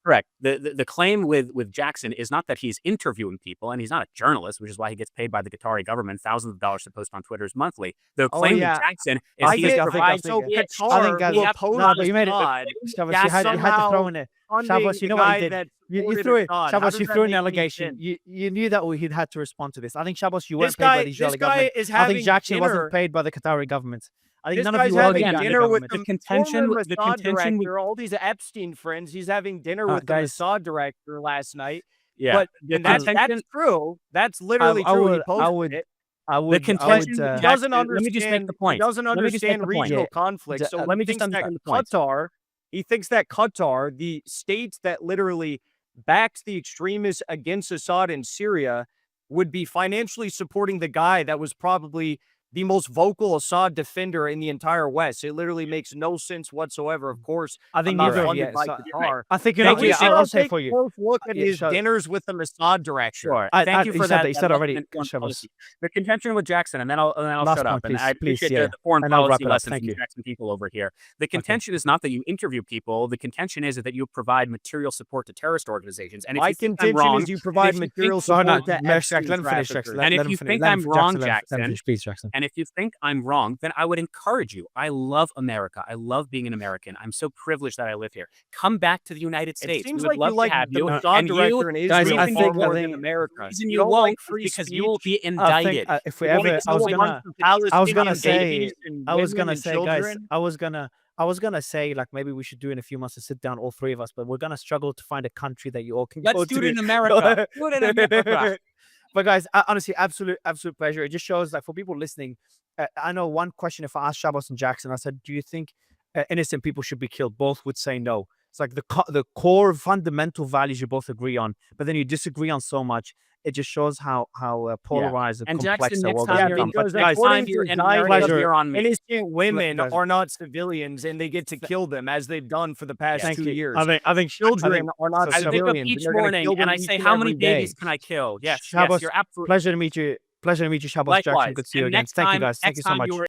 [SPEAKER 3] Correct. The claim with Jackson is not that he's interviewing people, and he's not a journalist, which is why he gets paid by the Qatari government thousands of dollars to post on Twitter's monthly. The claim with Jackson is he provides.
[SPEAKER 2] So Qatar will oppose
[SPEAKER 1] no, but you made it.
[SPEAKER 2] Assad.
[SPEAKER 1] Shabbos, you had to throw in it. Shabbos, you know what he did? You threw it. Shabbos, you threw an allegation. You knew that he'd had to respond to this. I think Shabbos, you weren't paid by the Israeli government. I think Jackson wasn't paid by the Qatari government. I think none of you were paid by the
[SPEAKER 2] dinner with
[SPEAKER 1] government.
[SPEAKER 2] the contention with all these Epstein friends. He's having dinner with the Mossad director last night.
[SPEAKER 3] Yeah,
[SPEAKER 2] but that's true. That's literally true. He posted it.
[SPEAKER 3] The contention
[SPEAKER 2] he doesn't understand.
[SPEAKER 3] Let me just make the point.
[SPEAKER 2] He doesn't understand regional conflict. So
[SPEAKER 3] let me just understand the point.
[SPEAKER 2] He thinks that Qatar, the state that literally backs the extremists against Assad in Syria, would be financially supporting the guy that was probably the most vocal Assad defender in the entire West. It literally makes no sense whatsoever. Of course,
[SPEAKER 1] I think
[SPEAKER 2] I'm not
[SPEAKER 1] neither.
[SPEAKER 2] funded by Qatar.
[SPEAKER 1] I think you're not. I'll say for you.
[SPEAKER 2] Close look at his dinners with the Mossad director.
[SPEAKER 3] Sure. Thank you for that.
[SPEAKER 1] You said already.
[SPEAKER 3] The contention with Jackson, and then I'll shut up. And I appreciate the foreign policy lessons from Jackson people over here. The contention is not that you interview people. The contention is that you provide material support to terrorist organizations. And
[SPEAKER 2] my contention is you provide material support to
[SPEAKER 1] Let him finish, Jackson.
[SPEAKER 3] And if you think I'm wrong, Jackson, and if you think I'm wrong, then I would encourage you. I love America. I love being an American. I'm so privileged that I live here. Come back to the United States.
[SPEAKER 2] It seems
[SPEAKER 3] we would
[SPEAKER 2] like
[SPEAKER 3] love
[SPEAKER 2] you
[SPEAKER 3] to have
[SPEAKER 2] the
[SPEAKER 3] you.
[SPEAKER 2] Mossad director in Israel
[SPEAKER 1] I think
[SPEAKER 2] more than America.
[SPEAKER 3] The reason you won't is because you will be indicted.
[SPEAKER 1] If we ever, I was gonna say, guys, I was gonna say, like, maybe we should do in a few months to sit down, all three of us, but we're gonna struggle to find a country that you all can go to.
[SPEAKER 3] Let's do it in America. Do it in America.
[SPEAKER 1] But guys, honestly, absolute pleasure. It just shows, like, for people listening, I know one question, if I asked Shabbos and Jackson, I said, do you think innocent people should be killed? Both would say no. It's like the core fundamental values you both agree on, but then you disagree on so much. It just shows how polarized and complex the world is.
[SPEAKER 2] Because
[SPEAKER 3] guys,
[SPEAKER 2] innocent women are not civilians, and they get to kill them as they've done for the past 2 years.
[SPEAKER 1] I think
[SPEAKER 2] children are not civilians.
[SPEAKER 3] I wake up each morning and I say, how many babies can I kill? Yes,
[SPEAKER 1] Shabbos,
[SPEAKER 3] you're absolutely.
[SPEAKER 1] Pleasure to meet you. Shabbos, Jackson. Good to see you again. Thank you, guys. Thank you so much.